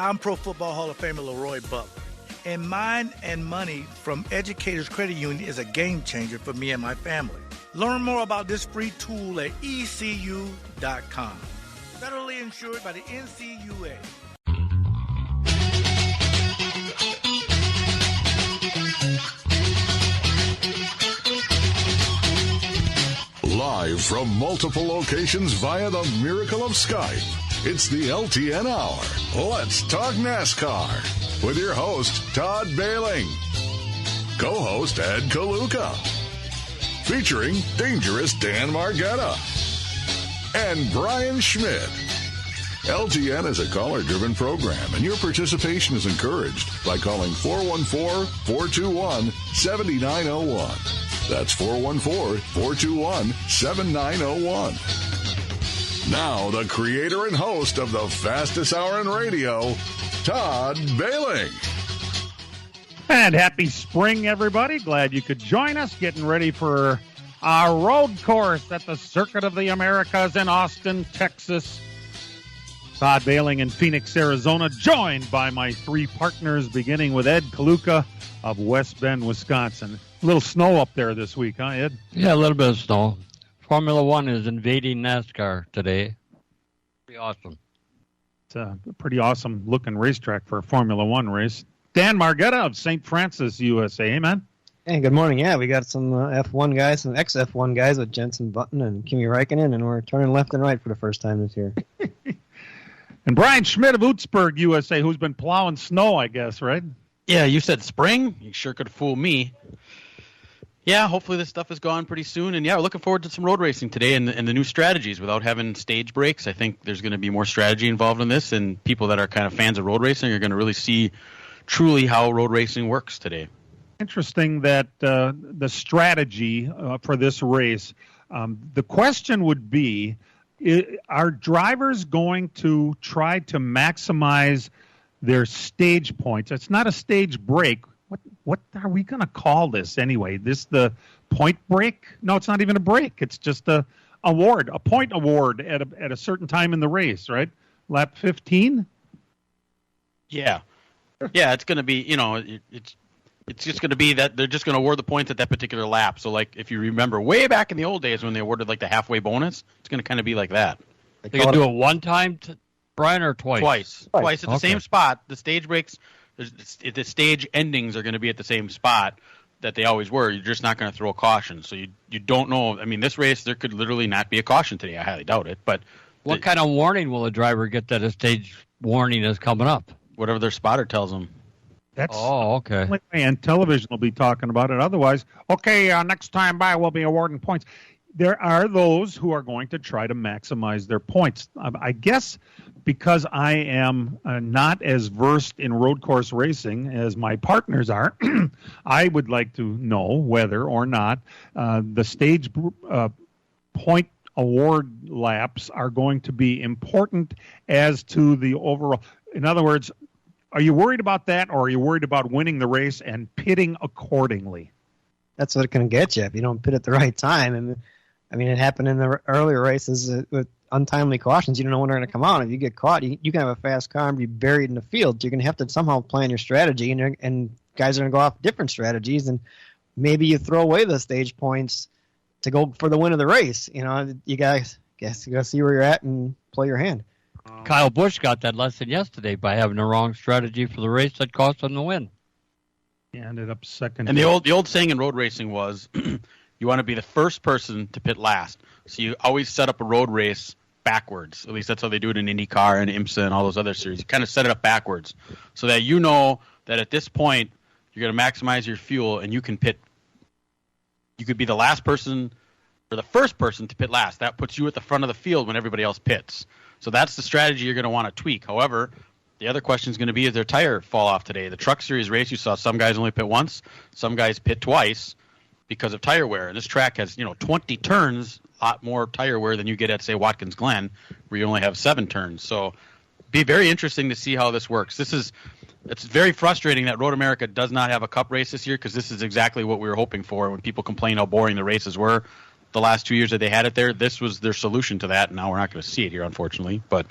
I'm Pro Football Hall of Famer Leroy Butler, and Mind and Money from Educators Credit Union is a game changer for me and my family. Learn more about this free tool at ecu.com. Federally insured by the NCUA. Live from multiple locations via the miracle of Skype, it's the LTN Hour. Let's talk NASCAR with your host, Todd Bailing. Co-host, Ed Kaluka. Featuring Dangerous Dan Margetta and Brian Schmidt. LTN is a caller-driven program, and your participation is encouraged by calling 414-421-7901. That's 414-421-7901. Now, the creator and host of the fastest hour in radio, Todd Bailing. And happy spring, everybody. Glad you could join us. Getting ready for our road course at the Circuit of the Americas in Austin, Texas. Todd Bailing in Phoenix, Arizona, joined by my three partners, beginning with Ed Kaluka of West Bend, Wisconsin. A little snow up there this week, huh, Ed? Yeah, a little bit of snow. Formula One is invading NASCAR today. Pretty awesome. It's a pretty awesome-looking racetrack for a Formula One race. Dan Margetta of St. Francis, USA. Hey, man. Hey, good morning. Yeah, we got some F1 guys, some ex-F1 guys with Jensen Button and Kimi Räikkönen, and we're turning left and right for the first time this year. And Brian Schmidt of Ootsburg, USA, who's been plowing snow, I guess, right? Yeah, you said spring. You sure could fool me. Yeah, hopefully this stuff is gone pretty soon. And, yeah, we're looking forward to some road racing today and the new strategies without having stage breaks. I think there's going to be more strategy involved in this, and people that are kind of fans of road racing are going to really see truly how road racing works today. Interesting that the strategy for this race, the question would be, are drivers going to try to maximize their stage points? It's not a stage break. What are we going to call this anyway? This the point break? No, it's not even a break. It's just a point award at a certain time in the race, right? Lap 15? Yeah. Yeah, it's going to be, it's just going to be that they're just going to award the points at that particular lap. So, like, if you remember way back in the old days when they awarded, like, the halfway bonus, it's going to kind of be like that. They can do it one time, Brian, or twice? Twice at the same spot. The stage breaks, the stage endings are going to be at the same spot that they always were. You're just not going to throw a caution. So you don't know. I mean, this race, there could literally not be a caution today. I highly doubt it. But what kind of warning will a driver get that a stage warning is coming up? Whatever their spotter tells them. That's okay. And television will be talking about it. Otherwise, next time by we'll be awarding points. There are those who are going to try to maximize their points. I guess because I am not as versed in road course racing as my partners are, I would like to know whether or not the stage point award laps are going to be important as to the overall. In other words, are you worried about that, or are you worried about winning the race and pitting accordingly? That's what it can get you if you don't pit at the right time. And I mean, it happened in the earlier races with untimely cautions. You don't know when they're going to come out. If you get caught, you can have a fast car and be buried in the field. You're going to have to somehow plan your strategy, and guys are going to go off different strategies, and maybe you throw away the stage points to go for the win of the race. You guys got to see where you're at and play your hand. Kyle Busch got that lesson yesterday by having the wrong strategy for the race that cost him the win. He ended up second. And the old saying in road racing was, you want to be the first person to pit last. So you always set up a road race backwards. At least that's how they do it in IndyCar and IMSA and all those other series. You kind of set it up backwards so that you know that at this point you're going to maximize your fuel and you can pit. You could be the last person or the first person to pit last. That puts you at the front of the field when everybody else pits. So that's the strategy you're going to want to tweak. However, the other question is going to be, is their tire fall off today? The Truck Series race, you saw some guys only pit once, some guys pit twice because of tire wear. And this track has, 20 turns, a lot more tire wear than you get at, say, Watkins Glen, where you only have 7 turns. So be very interesting to see how this works. It's very frustrating that Road America does not have a cup race this year, because this is exactly what we were hoping for. When people complain how boring the races were the last 2 years that they had it there, this was their solution to that. And now we're not going to see it here, unfortunately. But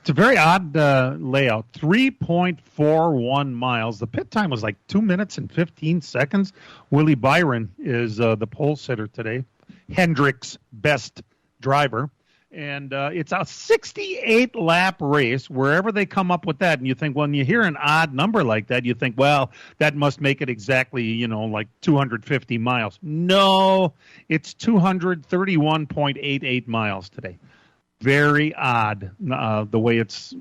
It's a very odd layout. 3.41 miles. The pit time was like 2 minutes and 15 seconds. Willie Byron is the pole sitter today. Hendrick's best driver. And it's a 68-lap race, wherever they come up with that. And you think, when you hear an odd number like that, you think, well, that must make it exactly, like 250 miles. No, it's 231.88 miles today. Very odd the way it's,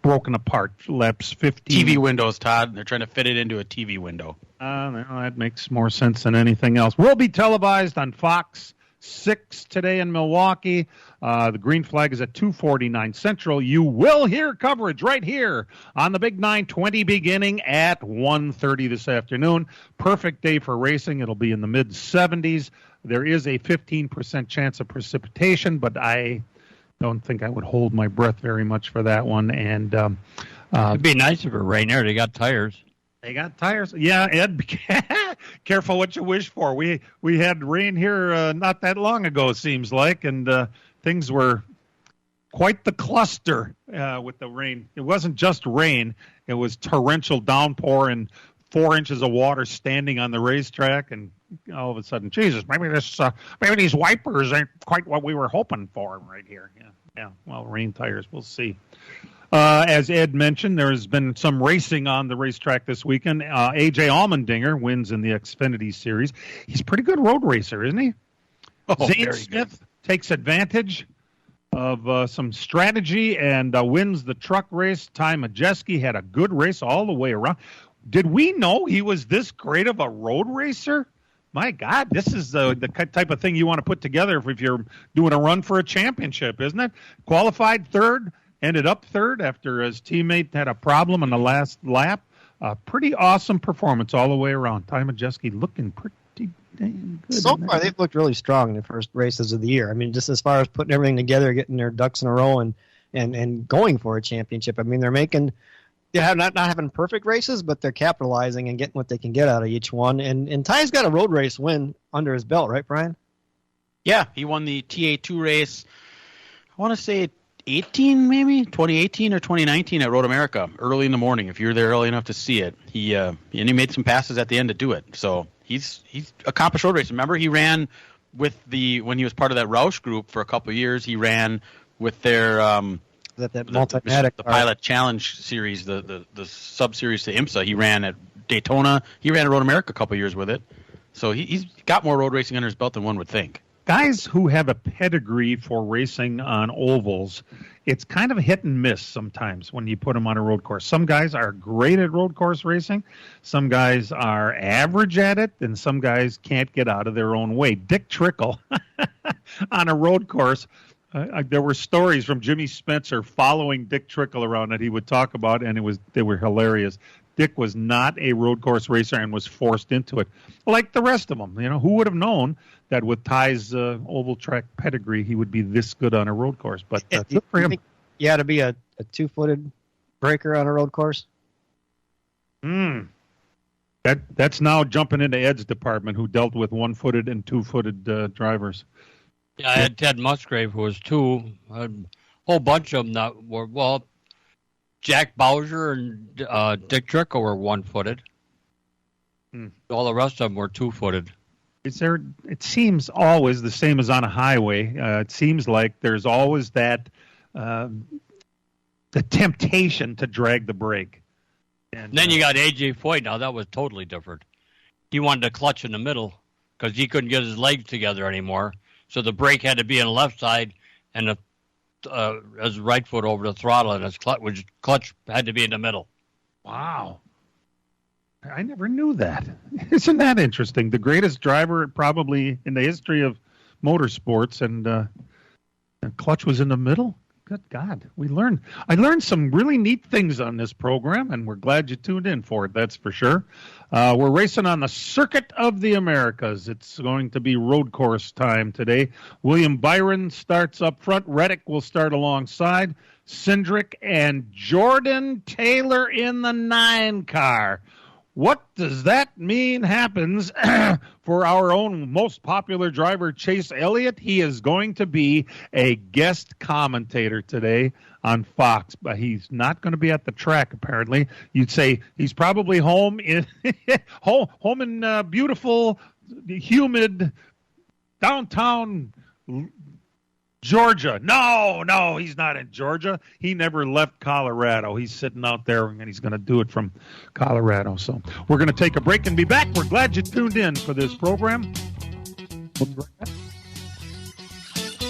broken apart. Laps 15. TV windows, Todd. They're trying to fit it into a TV window. That makes more sense than anything else. Will be televised on Fox 6 today in Milwaukee. The green flag is at 2:49 Central. You will hear coverage right here on the Big 920 beginning at 1:30 this afternoon. Perfect day for racing. It'll be in the mid-70s. There is a 15% chance of precipitation, but I don't think I would hold my breath very much for that one. And it'd be nice if it rained there. They got tires. They got tires. Yeah, Ed, careful what you wish for. We had rain here not that long ago, it seems like, and things were quite the cluster with the rain. It wasn't just rain. It was torrential downpour and 4 inches of water standing on the racetrack, and all of a sudden, Jesus, maybe these wipers aren't quite what we were hoping for right here. Yeah. Well, rain tires, we'll see. As Ed mentioned, there's been some racing on the racetrack this weekend. A.J. Allmendinger wins in the Xfinity Series. He's a pretty good road racer, isn't he? Zane Smith takes advantage of some strategy and wins the truck race. Ty Majeski had a good race all the way around. Did we know he was this great of a road racer? My God, this is the type of thing you want to put together if you're doing a run for a championship, isn't it? Qualified third, ended up third after his teammate had a problem in the last lap. Pretty awesome performance all the way around. Ty Majeski looking pretty dang good. So far, they've looked really strong in the first races of the year. I mean, just as far as putting everything together, getting their ducks in a row, and going for a championship. I mean, they're not having perfect races, but they're capitalizing and getting what they can get out of each one. And Ty's got a road race win under his belt, right, Brian? Yeah, he won the TA2 race, I want to say 2018 or 2019 at Road America, early in the morning, if you're there early enough to see it. He made some passes at the end to do it. So he's accomplished road racing. Remember, he ran with when he was part of that Roush group for a couple of years, he ran with their the Pilot Challenge series, the sub-series to IMSA. He ran at Daytona. He ran at Road America a couple of years with it. So he's got more road racing under his belt than one would think. Guys who have a pedigree for racing on ovals, it's kind of hit and miss sometimes when you put them on a road course. Some guys are great at road course racing. Some guys are average at it, and some guys can't get out of their own way. Dick Trickle on a road course. There were stories from Jimmy Spencer following Dick Trickle around that he would talk about, and they were hilarious. Dick was not a road course racer and was forced into it, like the rest of them. Who would have known that with Ty's oval track pedigree, he would be this good on a road course? But good for him. You had to be a two-footed breaker on a road course? That's now jumping into Ed's department, who dealt with one-footed and two-footed drivers. Yeah, I had Ted Musgrave, who was two. A whole bunch of them that were, Jack Bowser and Dick Trickle were one-footed. All the rest of them were two-footed. It seems always the same as on a highway. It seems like there's always that the temptation to drag the brake. And then you got A.J. Foyt. Now, that was totally different. He wanted to clutch in the middle because he couldn't get his legs together anymore. So the brake had to be on the left side and his right foot over the throttle, and his clutch had to be in the middle. Wow. I never knew that. Isn't that interesting? The greatest driver probably in the history of motorsports, and the clutch was in the middle? Good God. I learned some really neat things on this program, and we're glad you tuned in for it, that's for sure. We're racing on the Circuit of the Americas. It's going to be road course time today. William Byron starts up front. Reddick will start alongside. Cindric and Jordan Taylor in the 9 car. What does that mean happens for our own most popular driver, Chase Elliott? He is going to be a guest commentator today on Fox, but he's not going to be at the track, apparently. You'd say he's probably home in home in beautiful, humid downtown Georgia. No, he's not in Georgia. He never left Colorado. He's sitting out there, and he's going to do it from Colorado. So we're going to take a break and be back. We're glad you tuned in for this program.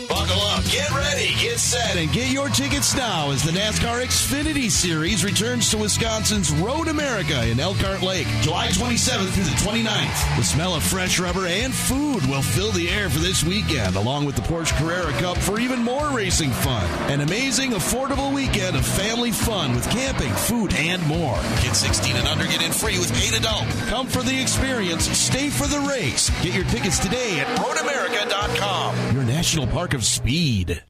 Buckle up, get ready, get set, and get your tickets now as the NASCAR Xfinity Series returns to Wisconsin's Road America in Elkhart Lake, July 27th through the 29th. The smell of fresh rubber and food will fill the air for this weekend, along with the Porsche Carrera Cup for even more racing fun. An amazing, affordable weekend of family fun with camping, food, and more. Kids 16 and under get in free with 8 adults. Come for the experience, stay for the race. Get your tickets today at roadamerica.com. Your national park of speed.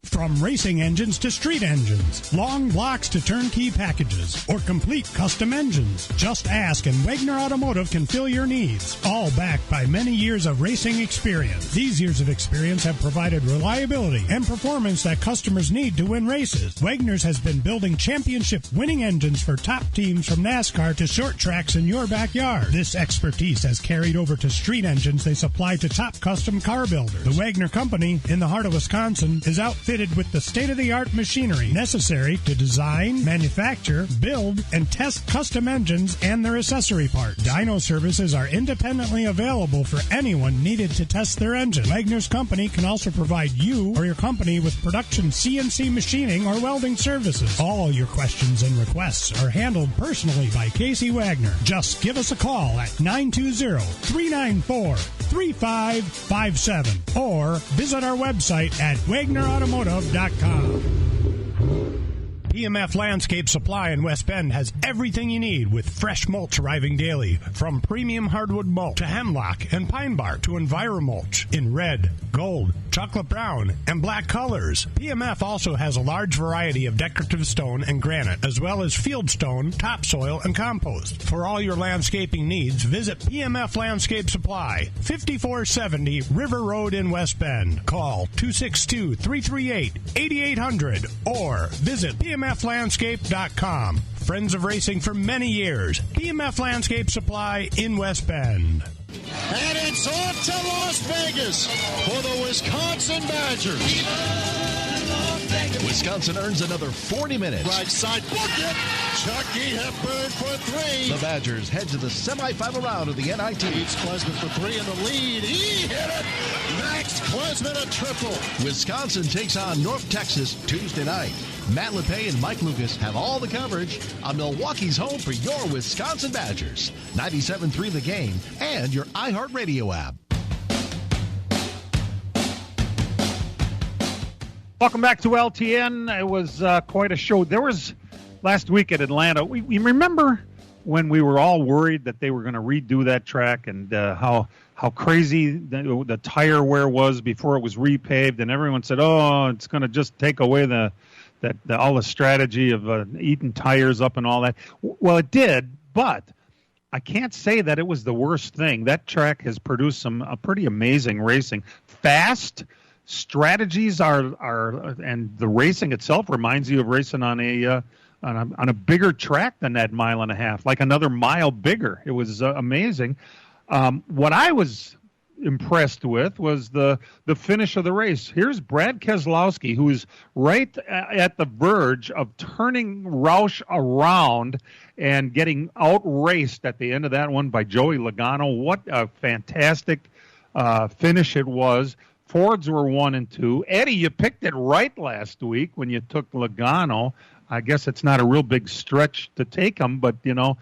From racing engines to street engines, long blocks to turnkey packages, or complete custom engines, just ask and Wagner Automotive can fill your needs. All backed by many years of racing experience. These years of experience have provided reliability and performance that customers need to win races. Wagner's has been building championship winning engines for top teams from NASCAR to short tracks in your backyard. This expertise has carried over to street engines they supply to top custom car builders. The Wagner Company in the heart of Wisconsin is outfitted with the state-of-the-art machinery necessary to design, manufacture, build, and test custom engines and their accessory parts. Dyno services are independently available for anyone needed to test their engine. Wagner's Company can also provide you or your company with production CNC machining or welding services. All your questions and requests are handled personally by Casey Wagner. Just give us a call at 920-394-3557 or visit our website at WagnerAutomotive.com. PMF Landscape Supply in West Bend has everything you need with fresh mulch arriving daily, from premium hardwood mulch to hemlock and pine bark to EnviroMulch in red, gold, chocolate brown, and black colors. PMF also has a large variety of decorative stone and granite, as well as field stone, topsoil, and compost. For all your landscaping needs, visit PMF Landscape Supply, 5470 River Road in West Bend. Call 262-338-8800 or visit PMFlandscape.com. Friends of racing for many years. PMF Landscape Supply in West Bend. And it's off to Las Vegas for the Wisconsin Badgers. Wisconsin earns another 40 minutes. Right side, book it. Chucky Hepburn for three. The Badgers head to the semifinal round of the NIT. Beats Klesman for three in the lead. He hit it. Max Klesman a triple. Wisconsin takes on North Texas Tuesday night. Matt LePay and Mike Lucas have all the coverage on Milwaukee's home for your Wisconsin Badgers. 97.3 The Game and your iHeartRadio app. Welcome back to LTN. It was quite a show. There was last week at Atlanta. We remember when we were all worried that they were going to redo that track and how crazy the tire wear was before it was repaved, and everyone said, "Oh, it's going to just take away all the strategy of eating tires up and all that." Well, it did, but I can't say that it was the worst thing. That track has produced some pretty amazing racing, fast. Strategies are and the racing itself reminds you of racing on a bigger track than that mile and a half, like another mile bigger. It was amazing. What I was impressed with was the finish of the race. Here's Brad Keselowski, who is right at the verge of turning Roush around and getting outraced at the end of that one by Joey Logano. What a fantastic finish it was. Fords were 1 and 2. Eddie, you picked it right last week when you took Logano. I guess it's not a real big stretch to take him, but, to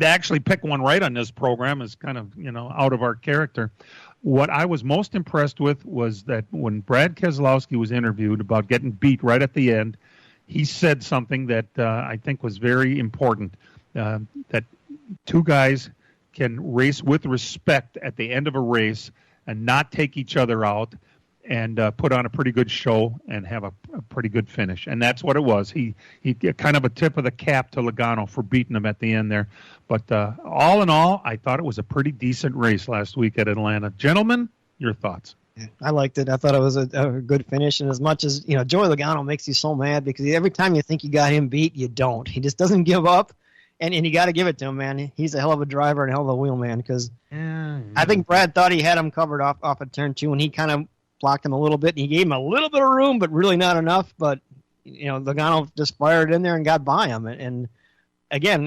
actually pick one right on this program is kind of, out of our character. What I was most impressed with was that when Brad Keselowski was interviewed about getting beat right at the end, he said something that I think was very important, that two guys can race with respect at the end of a race and not take each other out. and put on a pretty good show and have a pretty good finish. And that's what it was. He kind of a tip of the cap to Logano for beating him at the end there. But all in all, I thought it was a pretty decent race last week at Atlanta. Gentlemen, your thoughts? Yeah, I liked it. I thought it was a good finish. And as much as, Joey Logano makes you so mad because every time you think you got him beat, you don't. He just doesn't give up. And you got to give it to him, man. He's a hell of a driver and a hell of a wheelman because I think Brad thought he had him covered off of turn 2, and he kind of blocked him a little bit. He gave him a little bit of room, but really not enough. But, Logano just fired in there and got by him. And again,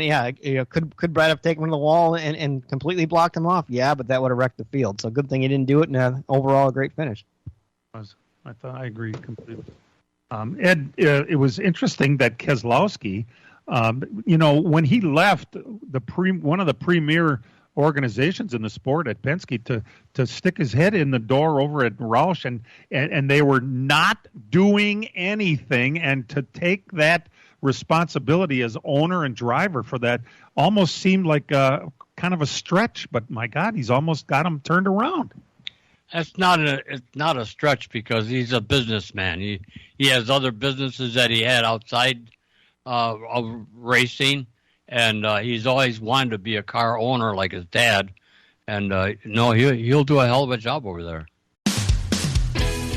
could Brad have taken him to the wall and completely blocked him off? Yeah, but that would have wrecked the field. So good thing he didn't do it, and overall a great finish. I agree completely. Ed, it was interesting that Keselowski, when he left one of the premier organizations in the sport at Penske to stick his head in the door over at Roush, and they were not doing anything, and to take that responsibility as owner and driver for that almost seemed like kind of a stretch. But my God, he's almost got him turned around. It's not a stretch because he's a businessman. He has other businesses that he had outside of racing, and he's always wanted to be a car owner like his dad. And he'll do a hell of a job over there.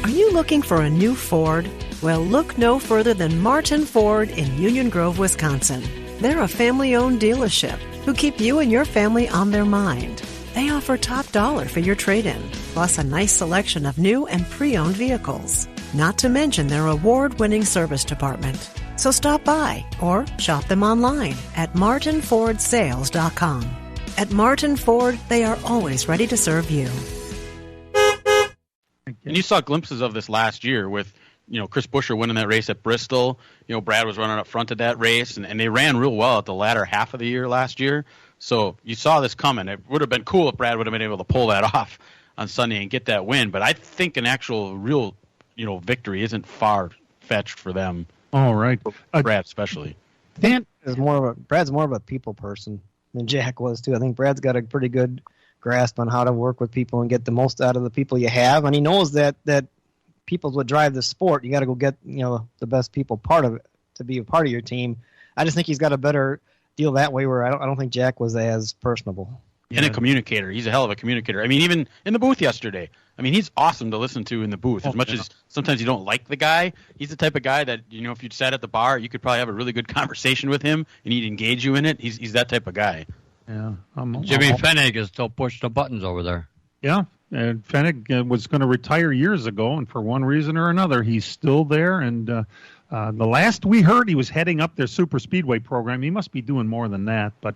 Are you looking for a new Ford? Well, look no further than Martin Ford in Union Grove, Wisconsin. They're a family-owned dealership who keep you and your family on their mind. They offer top dollar for your trade-in, plus a nice selection of new and pre-owned vehicles. Not to mention their award-winning service department. So stop by or shop them online at martinfordsales.com. At Martin Ford, they are always ready to serve you. And you saw glimpses of this last year with, Chris Buescher winning that race at Bristol. Brad was running up front of that race, and they ran real well at the latter half of the year last year. So you saw this coming. It would have been cool if Brad would have been able to pull that off on Sunday and get that win. But I think an actual real, victory isn't far-fetched for them. All right. Brad especially. Brad's more of a people person than Jack was, too. I think Brad's got a pretty good grasp on how to work with people and get the most out of the people you have. And he knows that people would drive the sport. You got to go get, the best people part of it to be a part of your team. I just think he's got a better deal that way where I don't think Jack was as personable. And a communicator. He's a hell of a communicator. I mean, even in the booth yesterday, he's awesome to listen to in the booth. As much as sometimes you don't like the guy, he's the type of guy that, if you sat at the bar, you could probably have a really good conversation with him, and he'd engage you in it. He's that type of guy. Yeah. Jimmy Fennig is still pushing the buttons over there. Yeah. And Fennig was going to retire years ago, and for one reason or another, he's still there. And the last we heard, he was heading up their super speedway program. He must be doing more than that. But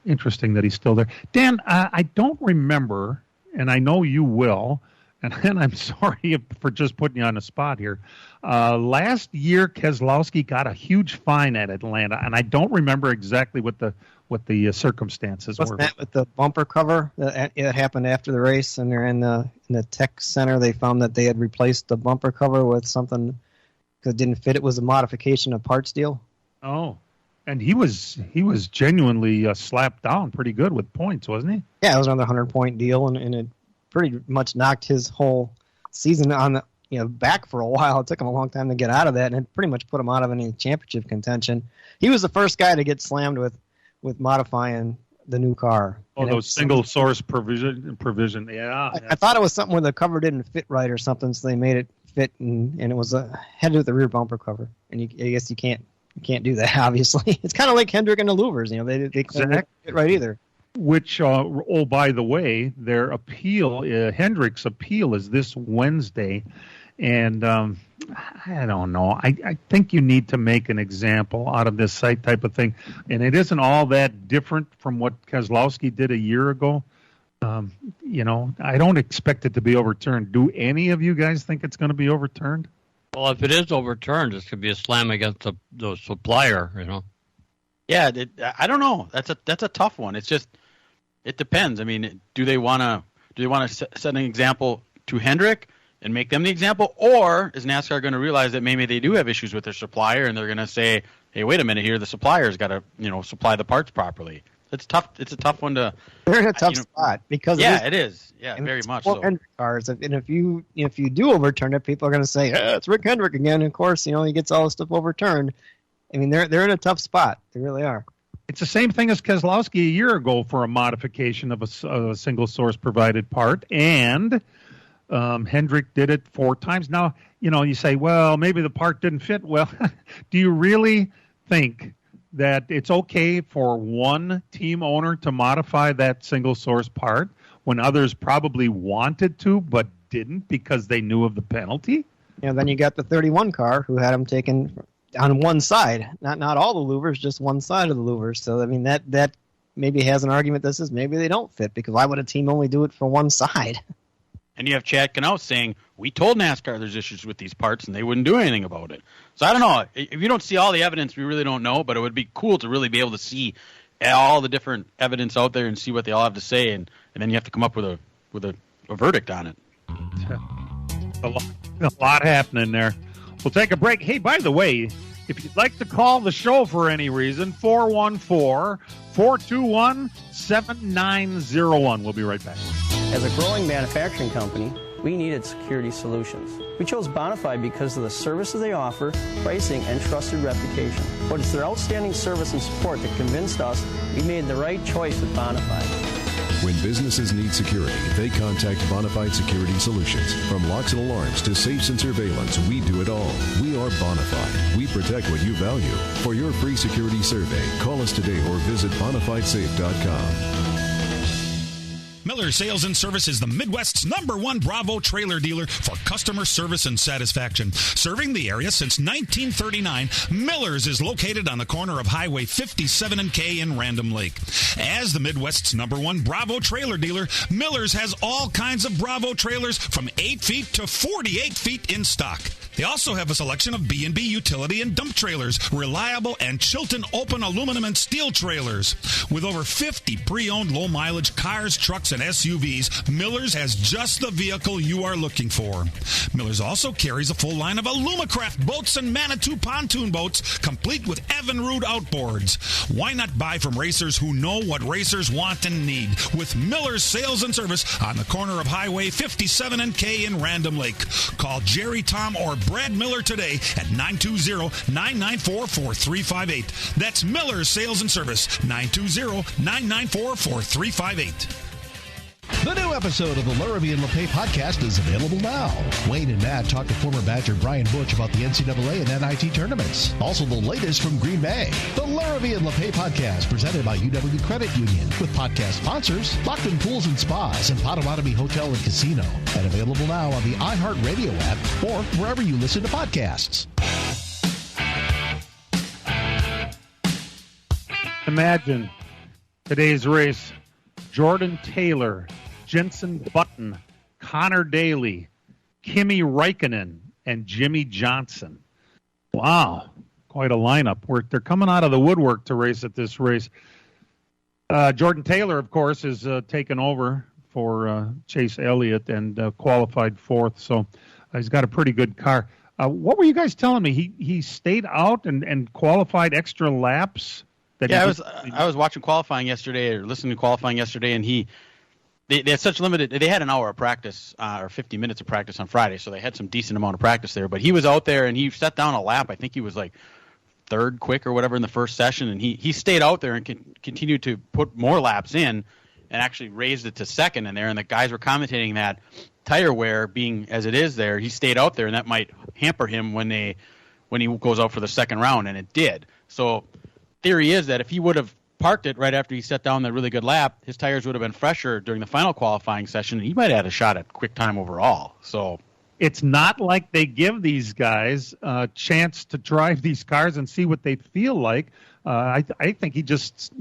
interesting that he's still there. Dan, I don't remember, and I know you will, and I'm sorry for just putting you on the spot here. Last year, Keselowski got a huge fine at Atlanta, and I don't remember exactly what the circumstances were. Wasn't that with the bumper cover? It happened after the race, and they're in the tech center. They found that they had replaced the bumper cover with something because it didn't fit. It was a modification of parts deal. Oh, and he was genuinely slapped down pretty good with points, wasn't he? Yeah, it was another 100-point deal, and it pretty much knocked his whole season on the back for a while. It took him a long time to get out of that, and it pretty much put him out of any championship contention. He was the first guy to get slammed with modifying the new car. Oh, those single source provision. Yeah. I thought it was something where the cover didn't fit right or something, so they made it fit, and it was had to do with the rear bumper cover. And I guess you can't do that, obviously. It's kind of like Hendrick and the Louvers. They couldn't fit right either. Which, by the way, their appeal, Hendrick's appeal is this Wednesday. And I don't know. I think you need to make an example out of this site type of thing. And it isn't all that different from what Keselowski did a year ago. I don't expect it to be overturned. Do any of you guys think it's going to be overturned? Well, if it is overturned, it's going to be a slam against the supplier, Yeah, I don't know. That's a tough one. It's just, it depends. I mean, do they want to set an example to Hendrick and make them the example, or is NASCAR going to realize that maybe they do have issues with their supplier and they're going to say, hey, wait a minute here, the supplier's got to supply the parts properly? It's tough. It's a tough one to. They're in a tough spot because it is. Yeah, very much so. Hendrick cars, and if you do overturn it, people are going to say, it's Rick Hendrick again. And of course, he gets all the stuff overturned. I mean, they're in a tough spot. They really are. It's the same thing as Keselowski a year ago for a modification of a single source provided part, and Hendrick did it 4 times. Now, you say, well, maybe the part didn't fit. Well, do you really think that it's okay for one team owner to modify that single source part when others probably wanted to but didn't because they knew of the penalty? Then you got the 31 car who had them taken on one side, not all the louvers, just one side of the louvers. So I mean that maybe has an argument that says maybe they don't fit, because why would a team only do it for one side? And you have Chad Knaus saying, we told NASCAR there's issues with these parts and they wouldn't do anything about it. So I don't know. If you don't see all the evidence, we really don't know, but it would be cool to really be able to see all the different evidence out there and see what they all have to say, and then you have to come up with a verdict on it. A lot happening there. We'll take a break. Hey, by the way, if you'd like to call the show for any reason, 414-421-7901. We'll be right back. As a growing manufacturing company, we needed security solutions. We chose Bonafide because of the services they offer, pricing, and trusted reputation. But it's their outstanding service and support that convinced us we made the right choice with Bonafide. When businesses need security, they contact Bonafide Security Solutions. From locks and alarms to safes and surveillance, we do it all. We are Bonafide. We protect what you value. For your free security survey, call us today or visit bonafidesafe.com. Miller Sales and Service is the Midwest's #1 Bravo trailer dealer for customer service and satisfaction. Serving the area since 1939, Miller's is located on the corner of Highway 57 and K in Random Lake. As the Midwest's #1 Bravo trailer dealer, Miller's has all kinds of Bravo trailers from 8 feet to 48 feet in stock. They also have a selection of B&B utility and dump trailers, reliable and Chilton open aluminum and steel trailers. With over 50 pre-owned low-mileage cars, trucks, and SUVs, Miller's has just the vehicle you are looking for. Miller's also carries a full line of Alumacraft boats and Manitou pontoon boats, complete with Evinrude outboards. Why not buy from racers who know what racers want and need? With Miller's Sales and Service on the corner of Highway 57 and K in Random Lake. Call Jerry, Tom, or Brad Miller today at 920-994-4358. That's Miller's Sales and Service, 920-994-4358. The new episode of the Larrabee and LePay podcast is available now. Wayne and Matt talk to former Badger Brian Butch about the NCAA and NIT tournaments. Also the latest from Green Bay. The Larrabee and LePay podcast, presented by UW Credit Union, with podcast sponsors Lockton Pools and Spas and Potawatomi Hotel and Casino. And available now on the iHeartRadio app or wherever you listen to podcasts. Imagine today's race. Jordan Taylor, Jenson Button, Connor Daly, Kimi Räikkönen, and Jimmy Johnson. Wow, quite a lineup. They're coming out of the woodwork to race at this race. Jordan Taylor, of course, is taken over for Chase Elliott and qualified 4th, so he's got a pretty good car. What were you guys telling me? He stayed out and qualified extra laps? I was watching qualifying yesterday, or listening to qualifying yesterday, and they had such limited. They had an hour of practice or 50 minutes of practice on Friday, so they had some decent amount of practice there. But he was out there and he set down a lap. I think he was like 3rd quick or whatever in the first session, and he stayed out there and continued to put more laps in, and actually raised it to 2nd in there. And the guys were commentating that tire wear being as it is there, he stayed out there, and that might hamper him when he goes out for the 2nd round, and it did. So theory is that if he would have parked it right after he set down that really good lap, his tires would have been fresher during the final qualifying session, and he might have had a shot at quick time overall. So it's not like they give these guys a chance to drive these cars and see what they feel like. I think he just,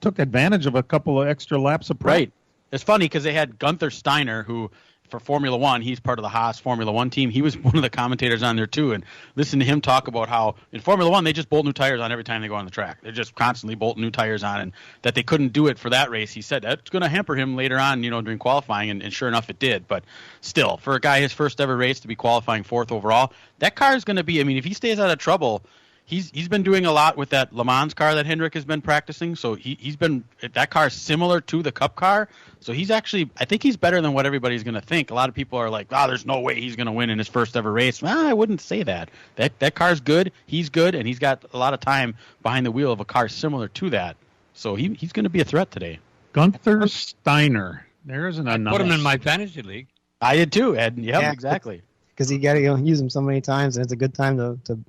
took advantage of a couple of extra laps of practice. Right. It's funny because they had Gunther Steiner, who for Formula One, he's part of the Haas Formula One team. He was one of the commentators on there too, and listen to him talk about how in Formula One they just bolt new tires on every time they go on the track. They're just constantly bolting new tires on, and that they couldn't do it for that race. He said that's going to hamper him later on, during qualifying, and sure enough, it did. But still, for a guy his first ever race to be qualifying 4th overall, that car is going to be. I mean, if he stays out of trouble, He's been doing a lot with that Le Mans car that Hendrick has been practicing. So he's been that car is similar to the Cup car. So he's actually, I think he's better than what everybody's going to think. A lot of people are like, there's no way he's going to win in his first ever race. I wouldn't say that. That car's good. He's good, and he's got a lot of time behind the wheel of a car similar to that. So he's going to be a threat today. Gunther Steiner. There isn't a Put him in my fantasy league. I did too, Ed. Yep, Yeah, exactly. Because you got to use them so many times, and it's a good time to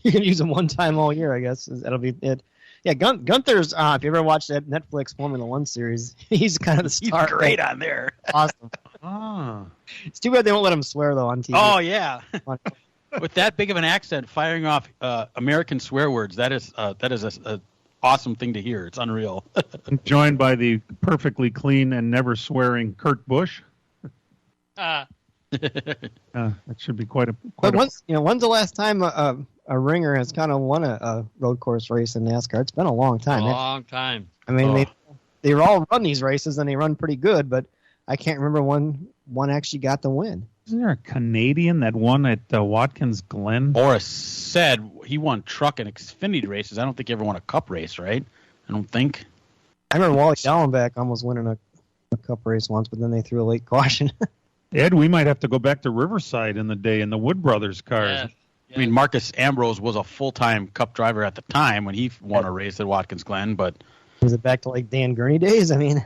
you can use them one time all year, I guess. That'll be it. Yeah, Gunther's, if you ever watched that Netflix Formula One series, he's kind of the star. He's great on there. Awesome. It's too bad they won't let him swear, though, on TV. Oh, yeah. With that big of an accent, firing off American swear words, that is a awesome thing to hear. It's unreal. Joined by the perfectly clean and never swearing Kurt Busch. That should be quite a. When's the last time a ringer has kind of won a road course race in NASCAR? It's been a long time. A long time. I mean, they all run these races and they run pretty good, but I can't remember one actually got the win. Isn't there a Canadian that won at Watkins Glen? Boris said he won truck and Xfinity races. I don't think he ever won a Cup race, right? I don't think. I remember Wally Dallenbach almost winning a Cup race once, but then they threw a late caution. Ed, we might have to go back to Riverside in the day in the Wood Brothers cars. Yeah. I mean, Marcus Ambrose was a full-time Cup driver at the time when he won a race at Watkins Glen, but... Was it back to like Dan Gurney days? I mean...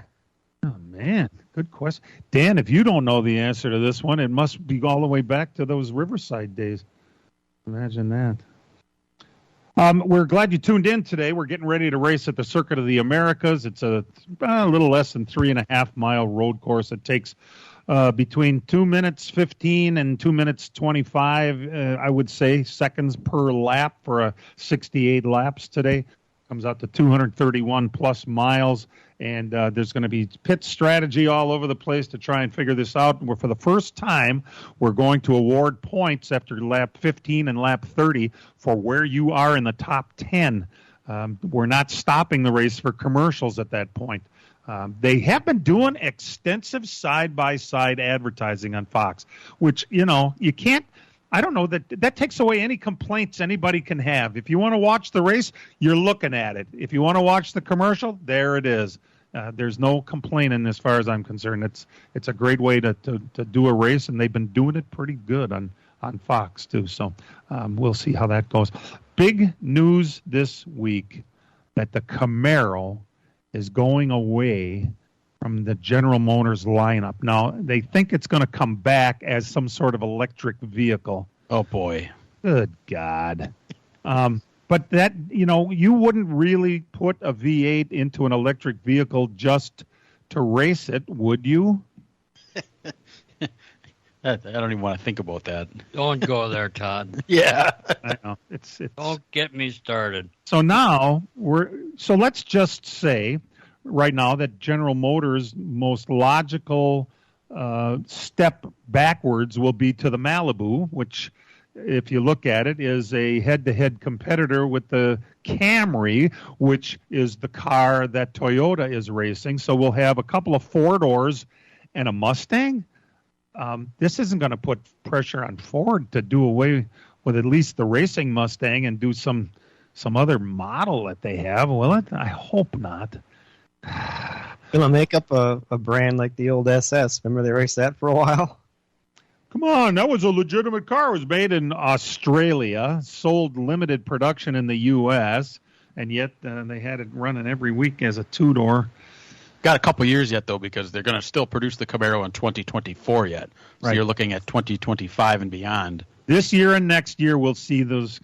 Oh, man. Good question. Dan, if you don't know the answer to this one, it must be all the way back to those Riverside days. Imagine that. We're glad you tuned in today. We're getting ready to race at the Circuit of the Americas. It's a little less than 3.5-mile road course. It takes... between 2 minutes 15 and 2 minutes 25, I would say, seconds per lap for a 68 laps today. Comes out to 231 plus miles, and there's going to be pit strategy all over the place to try and figure this out. For the first time, we're going to award points after lap 15 and lap 30 for where you are in the top 10. We're not stopping the race for commercials at that point. They have been doing extensive side-by-side advertising on Fox, which, you can't – I don't know, that takes away any complaints anybody can have. If you want to watch the race, you're looking at it. If you want to watch the commercial, there it is. There's no complaining as far as I'm concerned. It's a great way to do a race, and they've been doing it pretty good on Fox too. So we'll see how that goes. Big news this week that the Camaro – is going away from the General Motors lineup. Now, they think it's going to come back as some sort of electric vehicle. Oh, boy. Good God. But that, you wouldn't really put a V8 into an electric vehicle just to race it, would you? I don't even want to think about that. Don't go there, Todd. Yeah. I know. It's Don't get me started. So now let's just say right now that General Motors' most logical step backwards will be to the Malibu, which, if you look at it, is a head-to-head competitor with the Camry, which is the car that Toyota is racing. So we'll have a couple of four-doors and a Mustang. This isn't going to put pressure on Ford to do away with at least the racing Mustang and do some other model that they have, will it? I hope not. Going to make up a brand like the old SS. Remember they raced that for a while? Come on, that was a legitimate car. It was made in Australia, sold limited production in the U.S., and yet they had it running every week as a two-door. Got a couple years yet, though, because they're going to still produce the Camaro in 2024 yet. So You're looking at 2025 and beyond. This year and next year we'll see those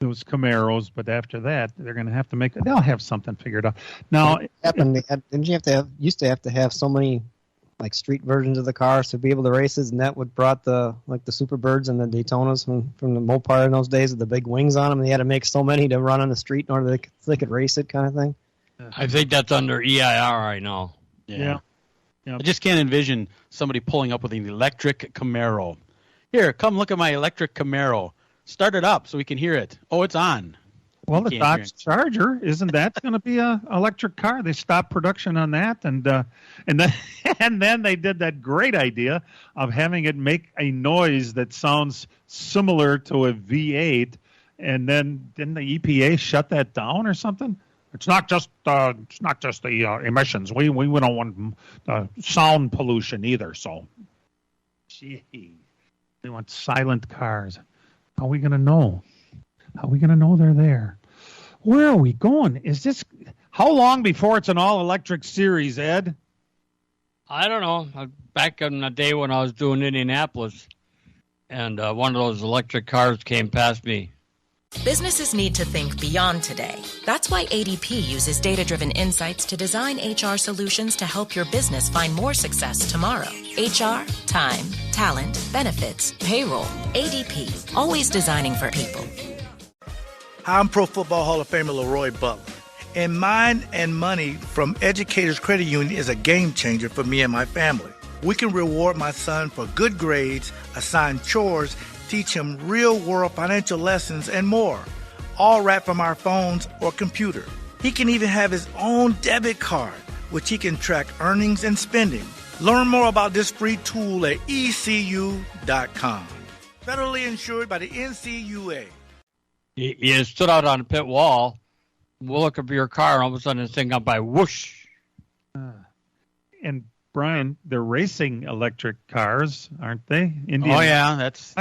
Camaros, but after that they're going to have to they'll have something figured out. Now, didn't you used to have to have so many like street versions of the cars to be able to races, and that what brought the Superbirds and the Daytonas from the Mopar in those days with the big wings on them. They had to make so many to run on the street in order they could race it, kind of thing. I think that's under EIR right now. Yeah. I just can't envision somebody pulling up with an electric Camaro. Here, come look at my electric Camaro. Start it up so we can hear it. Oh, it's on. Well, the Dodge Charger, isn't that going to be an electric car? They stopped production on that, and then they did that great idea of having it make a noise that sounds similar to a V8, And then didn't the EPA shut that down or something? It's not just the emissions. We don't want sound pollution either. So, gee, we want silent cars. How are we gonna know? How are we gonna know they're there? Where are we going? Is this how long before it's an all-electric series, Ed? I don't know. Back in the day when I was doing Indianapolis, and one of those electric cars came past me. Businesses need to think beyond today. That's why ADP uses data-driven insights to design HR solutions to help your business find more success tomorrow. HR, time, talent, benefits, payroll. ADP, always designing for people. I'm Pro Football Hall of Famer Leroy Butler. And Mind and Money from Educators Credit Union is a game changer for me and my family. We can reward my son for good grades, assign chores, teach him real-world financial lessons, and more, all right from our phones or computer. He can even have his own debit card, which he can track earnings and spending. Learn more about this free tool at ECU.com. Federally insured by the NCUA. You stood out on the pit wall, we'll look up your car, and all of a sudden this thing got by whoosh. And Brian, they're racing electric cars, aren't they? Oh yeah, that's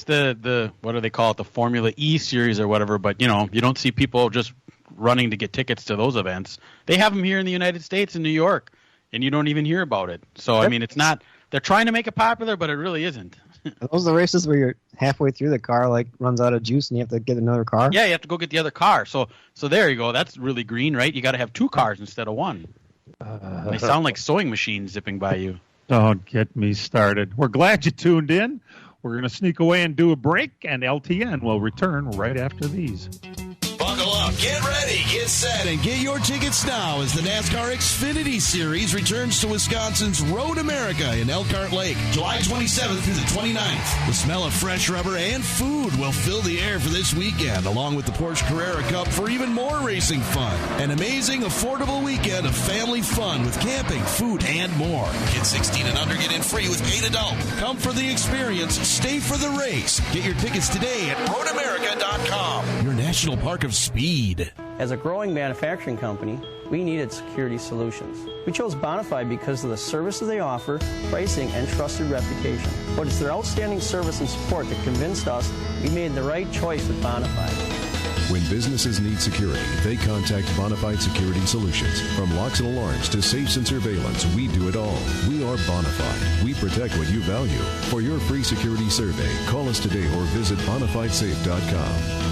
the what do they call it? The Formula E series or whatever. But you don't see people just running to get tickets to those events. They have them here in the United States in New York, and you don't even hear about it. So I mean, it's not. They're trying to make it popular, but it really isn't. Are those the races where you're halfway through, the car runs out of juice and you have to get another car? Yeah, you have to go get the other car. So there you go. That's really green, right? You got to have two cars instead of one. They sound like sewing machines zipping by you. Don't get me started. We're glad you tuned in. We're going to sneak away and do a break, and LTN will return right after these. Buckle up, get ready, get set, and get your tickets now as the NASCAR Xfinity Series returns to Wisconsin's Road America in Elkhart Lake, July 27th through the 29th. The smell of fresh rubber and food will fill the air for this weekend, along with the Porsche Carrera Cup for even more racing fun. An amazing, affordable weekend of family fun with camping, food, and more. Kids 16 and under get in free with 8 adults. Come for the experience, stay for the race. Get your tickets today at roadamerica.com. Your national park of speed. As a growing manufacturing company, we needed security solutions. We chose Bonafide because of the services they offer, pricing, and trusted reputation. But it's their outstanding service and support that convinced us we made the right choice with Bonafide. When businesses need security, they contact Bonafide Security Solutions. From locks and alarms to safes and surveillance, we do it all. We are Bonafide. We protect what you value. For your free security survey, call us today or visit bonafidesafe.com.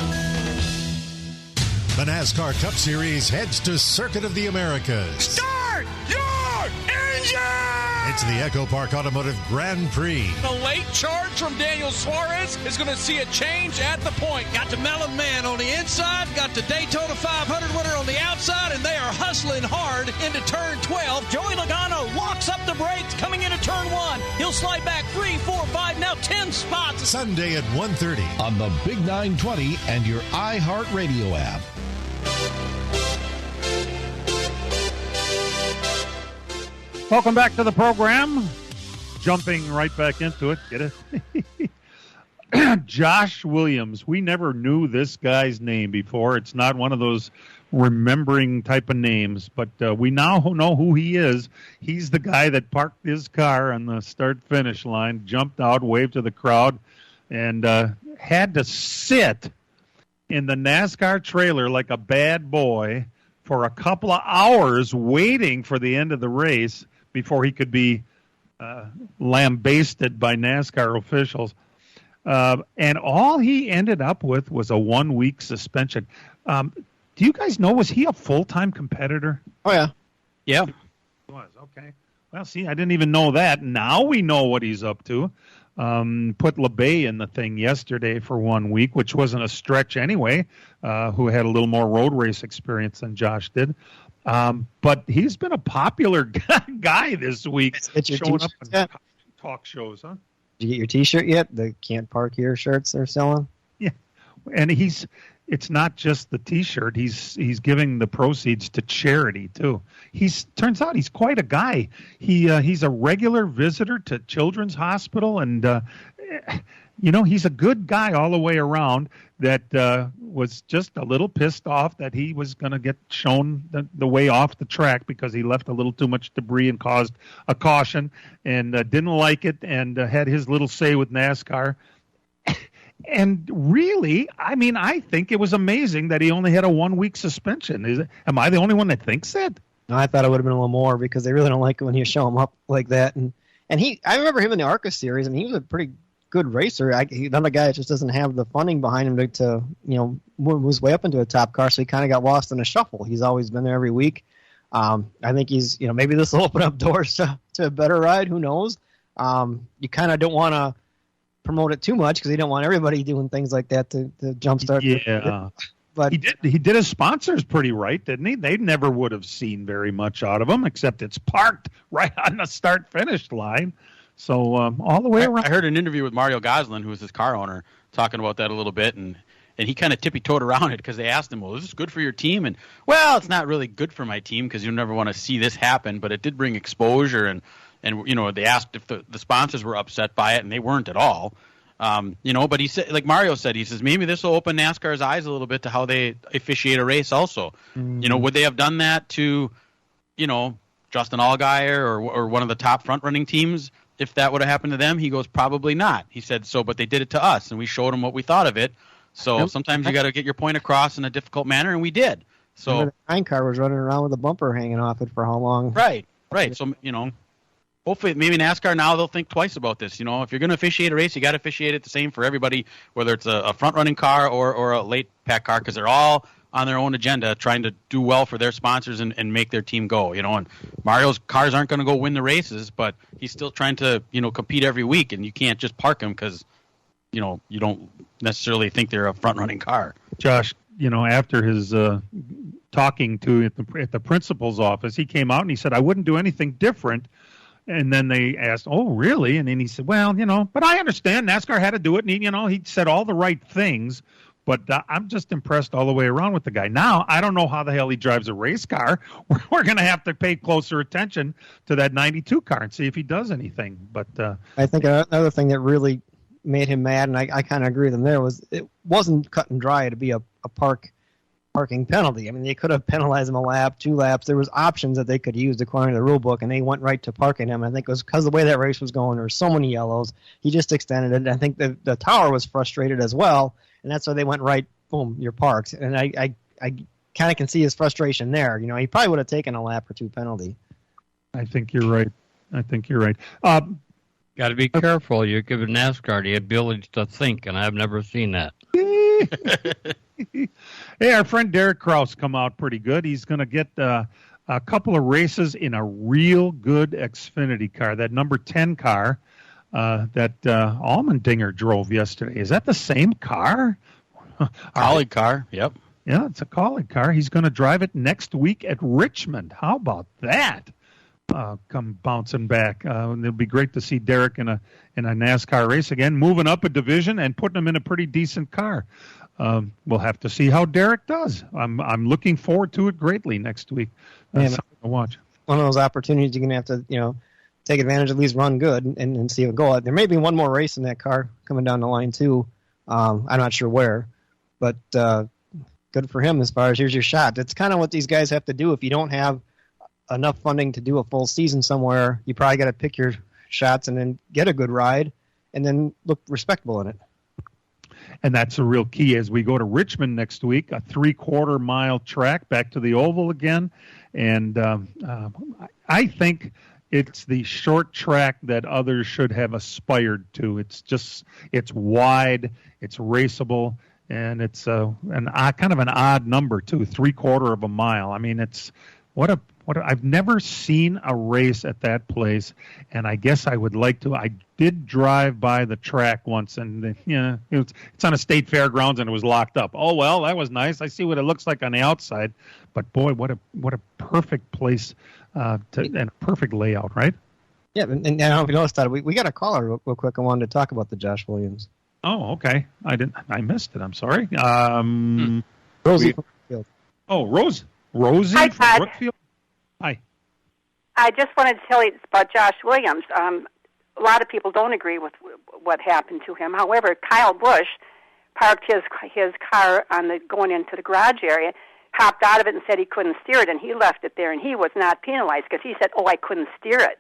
The NASCAR Cup Series heads to Circuit of the Americas. Start your engine! It's the Echo Park Automotive Grand Prix. The late charge from Daniel Suarez is going to see a change at the point. Got the Mellon Man on the inside, got the Daytona 500 winner on the outside, and they are hustling hard into turn 12. Joey Logano locks up the brakes coming into turn 1. He'll slide back 3, 4, 5, now 10 spots. Sunday at 1:30 on the Big 920 and your iHeartRadio app. Welcome back to the program. Jumping right back into it. Get it? Josh Williams. We never knew this guy's name before. It's not one of those remembering type of names, but we now know who he is. He's the guy that parked his car on the start-finish line, jumped out, waved to the crowd, and had to sit in the NASCAR trailer like a bad boy for a couple of hours waiting for the end of the race before he could be lambasted by NASCAR officials. And all he ended up with was a 1-week suspension. Do you guys know, was he a full-time competitor? Oh, yeah. Yeah. He was, okay. Well, see, I didn't even know that. Now we know what he's up to. Put LeBay in the thing yesterday for 1 week, which wasn't a stretch anyway, who had a little more road race experience than Josh did. But he's been a popular guy this week, showing up in talk shows, huh? Did you get your T-shirt yet? The Can't Park Here shirts they're selling? Yeah, and it's not just the T-shirt. He's giving the proceeds to charity too. Turns out he's quite a guy. He's a regular visitor to Children's Hospital, and he's a good guy all the way around that was just a little pissed off that he was going to get shown the way off the track because he left a little too much debris and caused a caution and didn't like it and had his little say with NASCAR. And really, I mean, I think it was amazing that he only had a 1-week suspension. Am I the only one that thinks that? No, I thought it would have been a little more because they really don't like it when you show him up like that. And I remember him in the ARCA series. I mean, he was a pretty good racer. Another guy that just doesn't have the funding behind him to move his way up into a top car, so he kind of got lost in a shuffle. He's always been there every week. I think he's, maybe this will open up doors to a better ride. Who knows? You kind of don't want to promote it too much because you don't want everybody doing things like that to jumpstart. Yeah. But he did his sponsors pretty right, didn't he? They never would have seen very much out of him, except it's parked right on the start-finish line. So all the way around. I heard an interview with Mario Goslin, who was his car owner, talking about that a little bit, and he kind of tippy-toed around it because they asked him, well, is this good for your team? And, well, it's not really good for my team because you never want to see this happen, but it did bring exposure, and they asked if the sponsors were upset by it, and they weren't at all. But he said, like Mario said, he says maybe this will open NASCAR's eyes a little bit to how they officiate a race. Also, would they have done that to, Justin Allgaier or one of the top front running teams if that would have happened to them? He goes, probably not. He said so, but they did it to us, and we showed them what we thought of it. So sometimes you got to get your point across in a difficult manner, and we did. So the 9 car was running around with a bumper hanging off it for how long? Right. So hopefully, maybe NASCAR now they'll think twice about this. If you're going to officiate a race, you got to officiate it the same for everybody, whether it's a front-running car or a late-pack car, because they're all on their own agenda trying to do well for their sponsors and make their team go. And Mario's cars aren't going to go win the races, but he's still trying to compete every week, and you can't just park him because you don't necessarily think they're a front-running car. Josh, after his talking to at the principal's office, he came out and he said, I wouldn't do anything different. And then they asked, oh, really? And then he said, well, but I understand NASCAR had to do it. And, he said all the right things. But I'm just impressed all the way around with the guy. Now, I don't know how the hell he drives a race car. We're going to have to pay closer attention to that 92 car and see if he does anything. But I think another thing that really made him mad, and I kind of agree with him there, was it wasn't cut and dry to be a parking penalty. I mean, they could have penalized him a lap, 2 laps. There was options that they could use according to the rule book, and they went right to parking him. I think it was because of the way that race was going. There were so many yellows. He just extended it. I think the tower was frustrated as well, and that's why they went right, boom, you're parked. And I kind of can see his frustration there. He probably would have taken a lap or 2 penalty. I think you're right. Got to be careful. You're giving NASCAR the ability to think, and I've never seen that. Hey, our friend Derek Kraus come out pretty good. He's going to get a couple of races in a real good Xfinity car, that number 10 car that Allmendinger drove yesterday. Is that the same car? Colleague car, yep. Yeah, it's a colleague car. He's going to drive it next week at Richmond. How about that? Come bouncing back. It'll be great to see Derek in a NASCAR race again, moving up a division and putting him in a pretty decent car. We'll have to see how Derek does. I'm looking forward to it greatly next week. Something to watch. One of those opportunities you're going to have to, take advantage, at least run good and see it go. There may be one more race in that car coming down the line too. I'm not sure where, but good for him as far as here's your shot. That's kind of what these guys have to do. If you don't have enough funding to do a full season somewhere, you probably got to pick your shots and then get a good ride and then look respectable in it. And that's a real key as we go to Richmond next week, a 3/4 mile track back to the oval again. And I think it's the short track that others should have aspired to. It's wide, it's raceable, and it's kind of an odd number too, 3/4 of a mile. I mean, it's I've never seen a race at that place, and I guess I would like to. I did drive by the track once, and it's on a state fairgrounds, and it was locked up. Oh well, that was nice. I see what it looks like on the outside, but boy, what a perfect place and a perfect layout, right? Yeah, and I don't know if you noticed that we got a caller real quick. I wanted to talk about the Josh Williams. Oh, okay. I missed it. I'm sorry. Rosie from Brookfield. Oh, Rosie Hi, from Brookfield. Hi. I just wanted to tell you about Josh Williams. a lot of people don't agree with what happened to him. However, Kyle Busch parked his car going into the garage area, hopped out of it and said he couldn't steer it, and he left it there, and he was not penalized because he said, I couldn't steer it.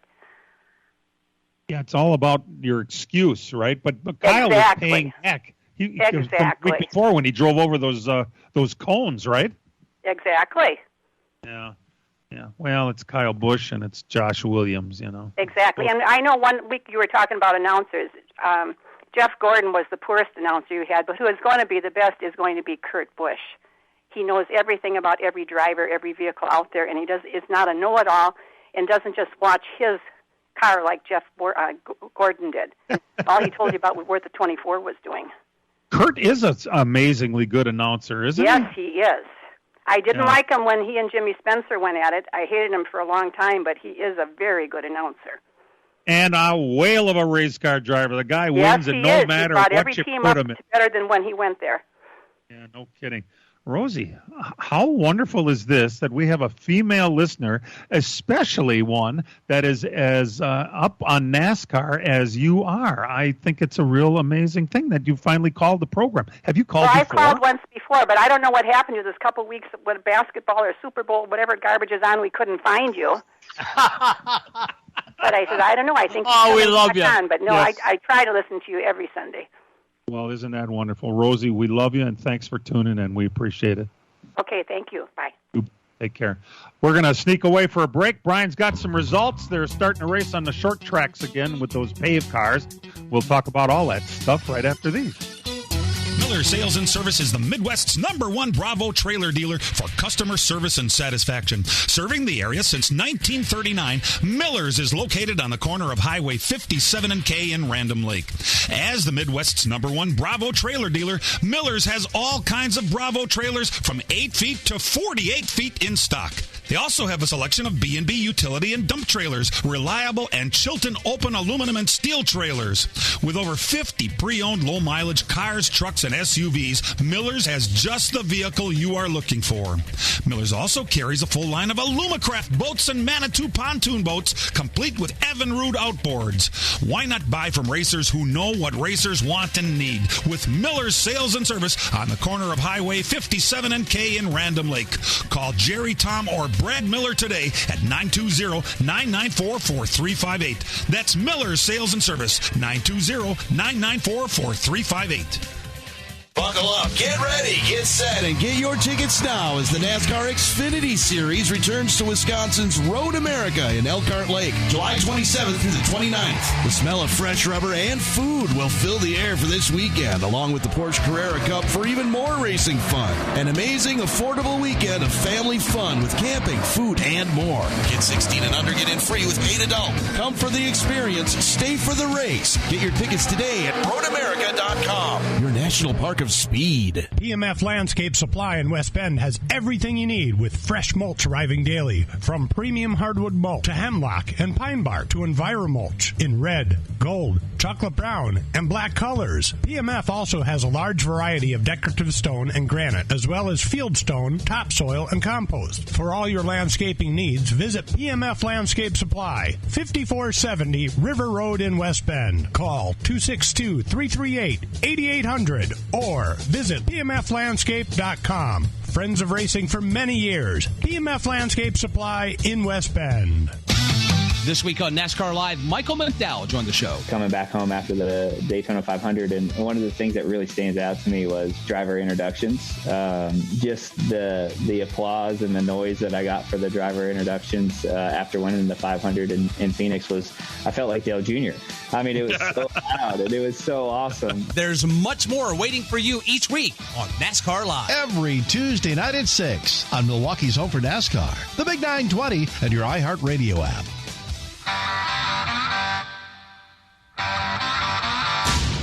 Yeah, it's all about your excuse, right? But Kyle was paying heck. Exactly. The week before when he drove over those cones, right? Exactly. Yeah. Well, it's Kyle Busch and it's Josh Williams, Exactly. And I know one week you were talking about announcers. Jeff Gordon was the poorest announcer you had, but who is going to be the best is going to be Kurt Busch. He knows everything about every driver, every vehicle out there, and is not a know-it-all and doesn't just watch his car like Jeff Gordon did. All he told you about was what the 24 was doing. Kurt is an amazingly good announcer, isn't he? Yes, he is. I didn't like him when he and Jimmy Spencer went at it. I hated him for a long time, but he is a very good announcer. And a whale of a race car driver. The guy wins it no matter what you put him in. Better than when he went there. Yeah, no kidding. Rosie, how wonderful is this that we have a female listener, especially one that is as up on NASCAR as you are. I think it's a real amazing thing that you finally called the program. Have you called before? I've called once before, but I don't know what happened to this couple of weeks with basketball or Super Bowl, whatever garbage is on, we couldn't find you. But I said, I don't know. I think we love you. On. But no, yes. I try to listen to you every Sunday. Well, isn't that wonderful? Rosie, we love you, and thanks for tuning in. We appreciate it. Okay, thank you. Bye. Take care. We're going to sneak away for a break. Brian's got some results. They're starting to race on the short tracks again with those paved cars. We'll talk about all that stuff right after these. Miller Sales and Service is the Midwest's #1 Bravo trailer dealer for customer service and satisfaction. Serving the area since 1939, Miller's is located on the corner of Highway 57 and K in Random Lake. As the Midwest's #1 Bravo trailer dealer, Miller's has all kinds of Bravo trailers from 8 feet to 48 feet in stock. They also have a selection of B&B utility and dump trailers, reliable and Chilton open aluminum and steel trailers. With over 50 pre-owned low-mileage cars, trucks, and SUVs, Miller's has just the vehicle you are looking for. Miller's also carries a full line of Alumacraft boats and Manitou pontoon boats, complete with Evinrude outboards. Why not buy from racers who know what racers want and need? With Miller's Sales and Service on the corner of Highway 57 and K in Random Lake. Call Jerry, Tom, or Brad Miller today at 920-994-4358. That's Miller's Sales and Service, 920-994-4358. Buckle up, get ready, get set, and get your tickets now as the NASCAR Xfinity Series returns to Wisconsin's Road America in Elkhart Lake, July 27th through the 29th. The smell of fresh rubber and food will fill the air for this weekend, along with the Porsche Carrera Cup for even more racing fun. An amazing, affordable weekend of family fun with camping, food, and more. Get 16 and under, get in free with paid adult. Come for the experience, stay for the race. Get your tickets today at roadamerica.com. Your national park of speed. PMF Landscape Supply in West Bend has everything you need with fresh mulch arriving daily. From premium hardwood mulch to hemlock and pine bark to EnviroMulch in red, gold, chocolate brown, and black colors. PMF also has a large variety of decorative stone and granite, as well as field stone, topsoil, and compost. For all your landscaping needs, visit PMF Landscape Supply, 5470 River Road in West Bend. Call 262-338-8800 or visit pmflandscape.com. Friends of racing for many years. PMF Landscape Supply in West Bend. This week on NASCAR Live, Michael McDowell joined the show. Coming back home after the Daytona 500, and one of the things that really stands out to me was driver introductions. Just the applause and the noise that I got for the driver introductions after winning the 500 in Phoenix I felt like Dale Jr. I mean, it was so loud, and it was so awesome. There's much more waiting for you each week on NASCAR Live. Every Tuesday night at 6 on Milwaukee's Home for NASCAR, the Big 920, and your iHeartRadio app.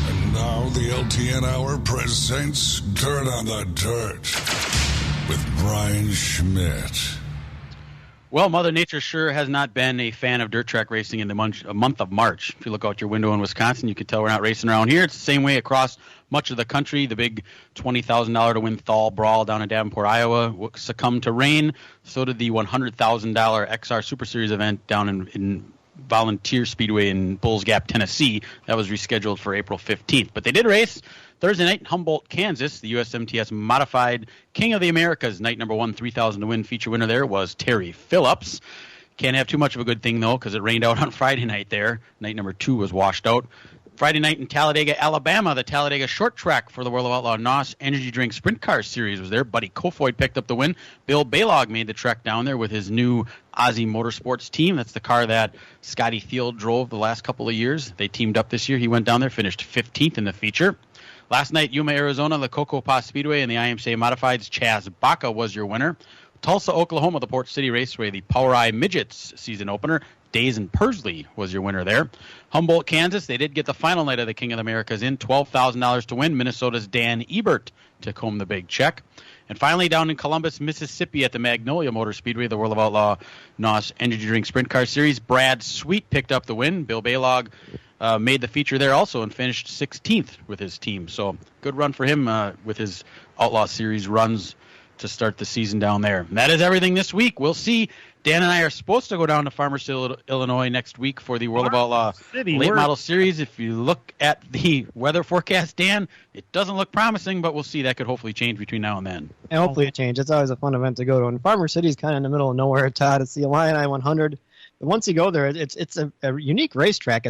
And now the LTN Hour presents Dirt on the Dirt with Brian Schmidt. Well, Mother Nature sure has not been a fan of dirt track racing in the month of March. If you look out your window in Wisconsin, you can tell we're not racing around here. It's the same way across much of the country. The big $20,000 to win Thal Brawl down in Davenport, Iowa, succumbed to rain. So did the $100,000 XR Super Series event down in Volunteer Speedway in Bulls Gap, Tennessee. That was rescheduled for April 15th. But they did race Thursday night in Humboldt, Kansas. The USMTS Modified King of the Americas, night number 1, 3,000 to win. Feature winner there was Terry Phillips. Can't have too much of a good thing, though, because it rained out on Friday night there. Night number 2 was washed out. Friday night in Talladega, Alabama, the Talladega Short Track for the World of Outlaw NOS Energy Drink Sprint Car Series was there. Buddy Kofoid picked up the win. Bill Balog made the trek down there with his new Aussie Motorsports team. That's the car that Scotty Thiel drove the last couple of years. They teamed up this year. He went down there, finished 15th in the feature. Last night, Yuma, Arizona, the Coco Pass Speedway and the IMCA Modifieds, Chaz Baca was your winner. Tulsa, Oklahoma, the Port City Raceway, the Power Eye Midgets season opener. Days and Pursley was your winner there. Humboldt, Kansas, they did get the final night of the King of the Americas in, $12,000 to win. Minnesota's Dan Ebert took home the big check. And finally, down in Columbus, Mississippi at the Magnolia Motor Speedway, the World of Outlaw NOS Energy Drink Sprint Car Series, Brad Sweet picked up the win. Bill Balog made the feature there also and finished 16th with his team. So good run for him with his Outlaw Series runs to start the season down there. And that is everything this week. We'll see. Dan and I are supposed to go down to Farmersville, Illinois next week for the World of Outlaw Late Model Series. If you look at the weather forecast, Dan, it doesn't look promising, but we'll see. That could hopefully change between now and then. And hopefully it changes. It's always a fun event to go to. And Farmer City is kind of in the middle of nowhere, Todd. It's the Illini 100. But once you go there, it's a unique racetrack.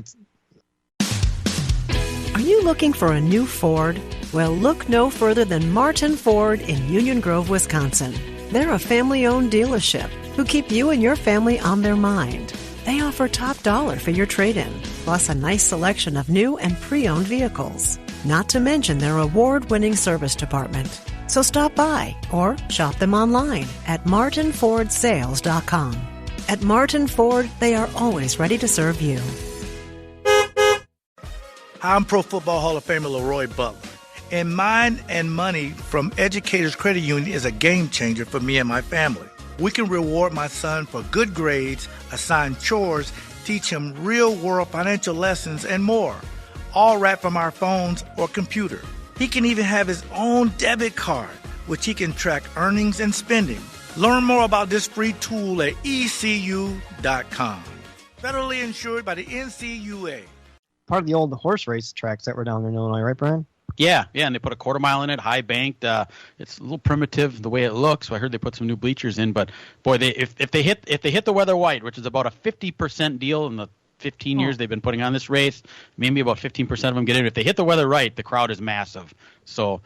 Are you looking for a new Ford? Well, look no further than Martin Ford in Union Grove, Wisconsin. They're a family-owned dealership who keep you and your family on their mind. They offer top dollar for your trade-in, plus a nice selection of new and pre-owned vehicles. Not to mention their award-winning service department. So stop by or shop them online at martinfordsales.com. At Martin Ford, they are always ready to serve you. I'm Pro Football Hall of Famer Leroy Butler. And Mind and Money from Educators Credit Union is a game changer for me and my family. We can reward my son for good grades, assign chores, teach him real-world financial lessons, and more, all right from our phones or computer. He can even have his own debit card, which he can track earnings and spending. Learn more about this free tool at ecu.com. Federally insured by the NCUA. Part of the old horse race tracks that were down there in Illinois, right, Brian? Yeah, and they put a quarter mile in it, high banked. It's a little primitive the way it looks. So I heard they put some new bleachers in, but boy, if they hit the weather white, which is about a 50% deal in the 15 years they've been putting on this race, maybe about 15% of them get in. If they hit the weather right, the crowd is massive. So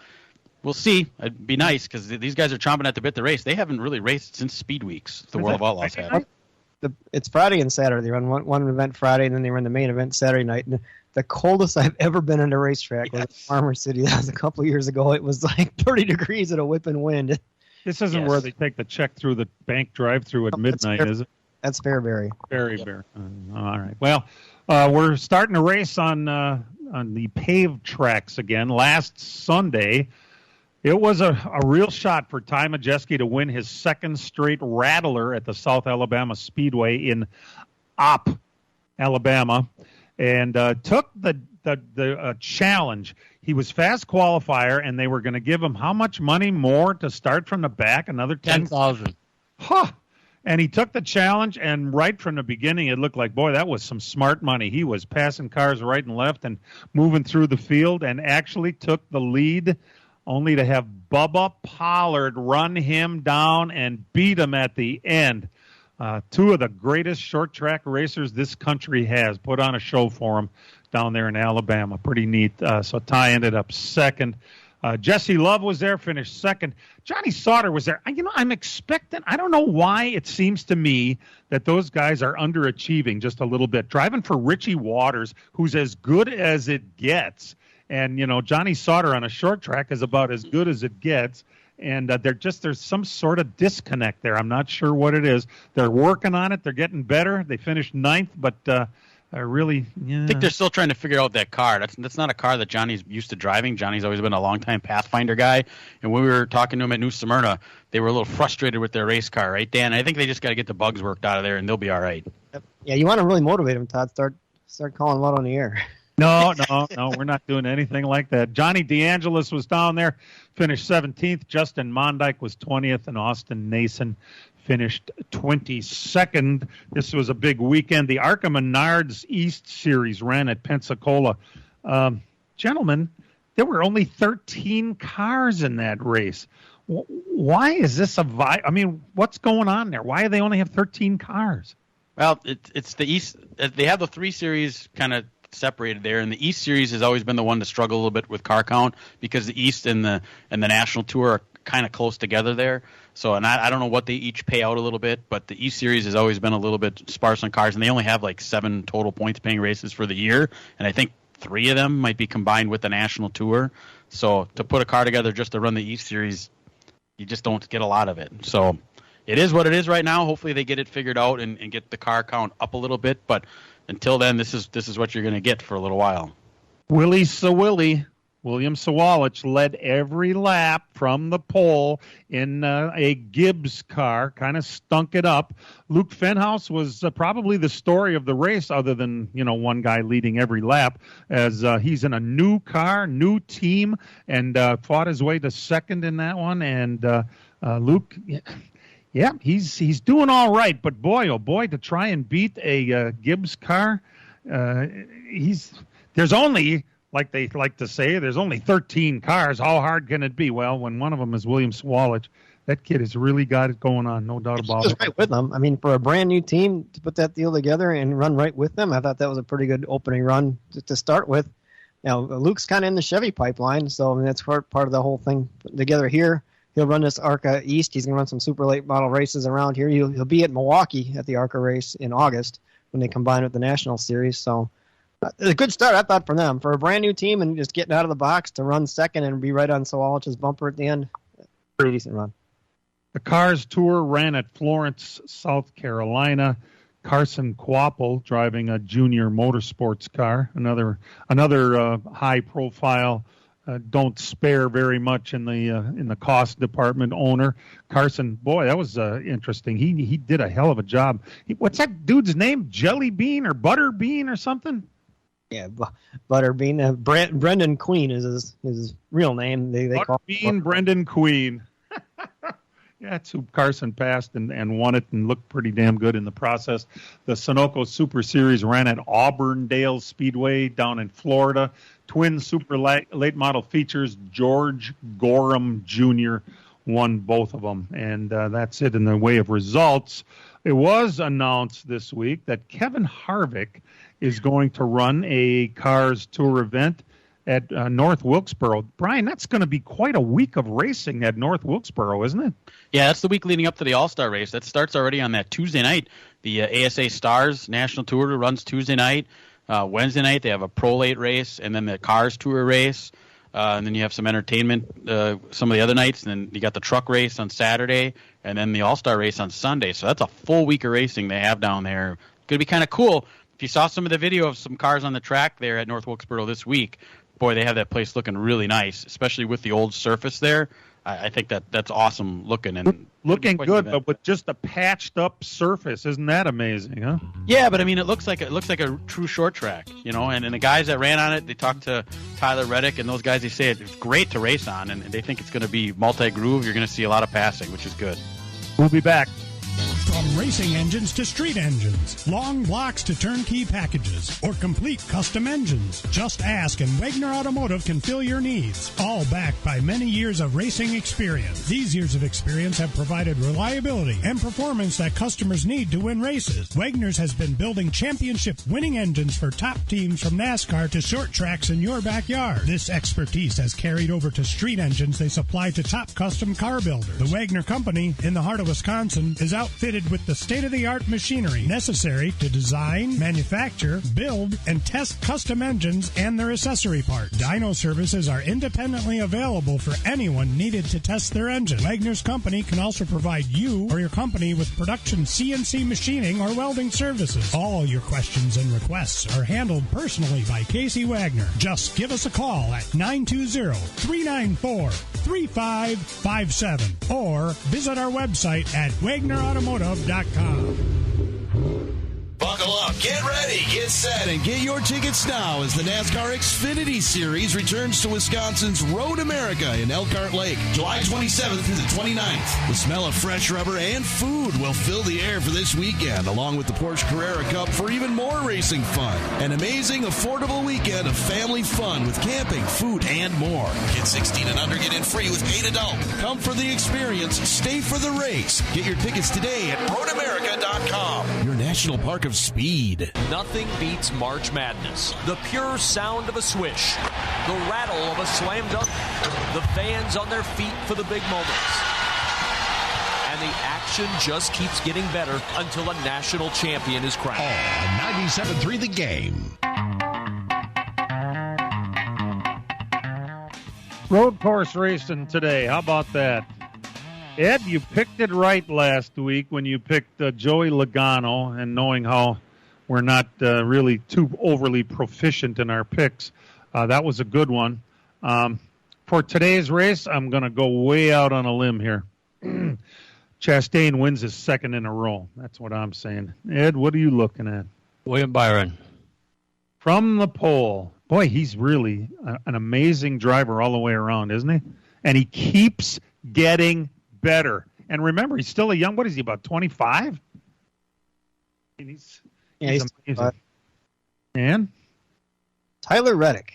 we'll see. It'd be nice because these guys are chomping at the bit to race. They haven't really raced since Speed Weeks. The World of Outlaws have. It's Friday and Saturday. They run one event Friday, and then they run the main event Saturday night. And the coldest I've ever been in a racetrack was Farmer City. That was a couple of years ago. It was like 30 degrees at a whipping wind. This isn't where they take the check through the bank drive-through at midnight, is it? That's Fairbury. Fairbury. All right. Well, we're starting a race on the paved tracks again. Last Sunday, it was a real shot for Ty Majeski to win his second straight Rattler at the South Alabama Speedway in Opp, Alabama, and took the challenge. He was fast qualifier, and they were going to give him how much money more to start from the back? Another $10,000. Huh. And he took the challenge, and right from the beginning, it looked like, boy, that was some smart money. He was passing cars right and left and moving through the field and actually took the lead, only to have Bubba Pollard run him down and beat him at the end. Two of the greatest short track racers this country has put on a show for him down there in Alabama. Pretty neat. So Ty ended up second. Jesse Love was there, finished second. Johnny Sauter was there. I'm expecting, I don't know why it seems to me that those guys are underachieving just a little bit. Driving for Richie Waters, who's as good as it gets. And, Johnny Sauter on a short track is about as good as it gets. And there's some sort of disconnect there. I'm not sure what it is. They're working on it. They're getting better. They finished ninth, but I think they're still trying to figure out that car. That's not a car that Johnny's used to driving. Johnny's always been a long-time Pathfinder guy. And when we were talking to him at New Smyrna, they were a little frustrated with their race car, right, Dan? I think they just got to get the bugs worked out of there, and they'll be all right. Yeah, you want to really motivate them, Todd. Start calling them out on the air. No, we're not doing anything like that. Johnny DeAngelis was down there, finished 17th. Justin Mondyke was 20th, and Austin Nason finished 22nd. This was a big weekend. The ARCA Menards East Series ran at Pensacola. Gentlemen, there were only 13 cars in that race. Why is this I mean, what's going on there? Why do they only have 13 cars? Well, it's the East. They have the 3 series kind of separated there, and the East Series has always been the one to struggle a little bit with car count because the East and the National Tour are kind of close together there. So, and I don't know what they each pay out a little bit, but the East Series has always been a little bit sparse on cars, and they only have like 7 total points-paying races for the year, and I think 3 of them might be combined with the National Tour. So, to put a car together just to run the East Series, you just don't get a lot of it. So it is what it is right now. Hopefully they get it figured out and get the car count up a little bit. But until then, this is what you're going to get for a little while. William Sawalich led every lap from the pole in a Gibbs car, kind of stunk it up. Luke Fenhaus was probably the story of the race, other than, one guy leading every lap, as he's in a new car, new team, and fought his way to second in that one. And Luke, yeah, he's doing all right. But boy, oh boy, to try and beat a Gibbs car, there's only, like they like to say, there's only 13 cars. How hard can it be? Well, when one of them is William Sawalich, that kid has really got it going on, no doubt about it. Right with them. I mean, for a brand new team to put that deal together and run right with them, I thought that was a pretty good opening run to start with. Luke's kind of in the Chevy pipeline, so I mean, that's part of the whole thing put together here. He'll run this ARCA East. He's going to run some super late model races around here. He'll be at Milwaukee at the ARCA race in August when they combine with the National Series. So a good start, I thought, for them. For a brand new team and just getting out of the box to run second and be right on Sawalich's bumper at the end, pretty decent run. The Cars Tour ran at Florence, South Carolina. Carson Kvapil driving a junior motorsports car, another high-profile, don't spare very much in the cost department owner. Carson, boy, that was interesting. He did a hell of a job. What's that dude's name? Jelly Bean or Butter Bean or something? Yeah, Butterbean. Brendan Queen is his real name. They call Bean Brendan Queen. Yeah, that's who Carson passed and won it and looked pretty damn good in the process. The Sunoco Super Series ran at Auburndale Speedway down in Florida. Twin Super late model features. George Gorham Jr. won both of them. And that's it in the way of results. It was announced this week that Kevin Harvick is going to run a Cars Tour event at North Wilkesboro. Brian, that's going to be quite a week of racing at North Wilkesboro, isn't it? Yeah, that's the week leading up to the All-Star race. That starts already on that Tuesday night. The ASA Stars National Tour runs Tuesday night. Wednesday night they have a Pro Late race, and then the Cars Tour race. And then you have some entertainment some of the other nights. And then you got the truck race on Saturday, and then the All-Star race on Sunday. So that's a full week of racing they have down there. Going to be kind of cool. If you saw some of the video of some cars on the track there at North Wilkesboro this week, boy, they have that place looking really nice, especially with the old surface there. I think that's awesome looking. And looking good, but with just a patched up surface. Isn't that amazing, huh? Yeah, but I mean, it looks like a true short track, and the guys that ran on it, they talked to Tyler Reddick and those guys. They say it's great to race on, and they think it's going to be multi-groove. You're going to see a lot of passing, which is good. We'll be back. From racing engines to street engines, long blocks to turnkey packages, or complete custom engines, just ask and Wagner Automotive can fill your needs. All backed by many years of racing experience. These years of experience have provided reliability and performance that customers need to win races. Wagner's has been building championship-winning engines for top teams from NASCAR to short tracks in your backyard. This expertise has carried over to street engines they supply to top custom car builders. The Wagner Company, in the heart of Wisconsin, is outfitted with the state-of-the-art machinery necessary to design, manufacture, build, and test custom engines and their accessory parts. Dyno services are independently available for anyone needed to test their engine. Wagner's Company can also provide you or your company with production CNC machining or welding services. All your questions and requests are handled personally by Casey Wagner. Just give us a call at 920-394-3557 or visit our website at WagnerAutomotive.com. Buckle up, get ready, ready, get set, and get your tickets now as the NASCAR Xfinity Series returns to Wisconsin's Road America in Elkhart Lake, July 27th through the 29th. The smell of fresh rubber and food will fill the air for this weekend, along with the Porsche Carrera Cup for even more racing fun. An amazing, affordable weekend of family fun with camping, food, and more. Kids 16 and under get in free with paid adult. Come for the experience, stay for the race. Get your tickets today at roadamerica.com. Your national park of speed. Nothing beats March Madness. The pure sound of a swish, the rattle of a slam dunk, the fans on their feet for the big moments. And the action just keeps getting better until a national champion is crowned. On 97.3 The Game. Road course racing today. How about that? Ed, you picked it right last week when you picked Joey Logano, and knowing how we're not really too overly proficient in our picks, that was a good one. For today's race, I'm going to go way out on a limb here. Chastain wins his second in a row. That's what I'm saying. Ed, what are you looking at? William Byron. From the pole. Boy, he's really an amazing driver all the way around, isn't he? And he keeps getting better. And remember, he's still a young, what is he, about 25? He's amazing. And? Tyler Reddick.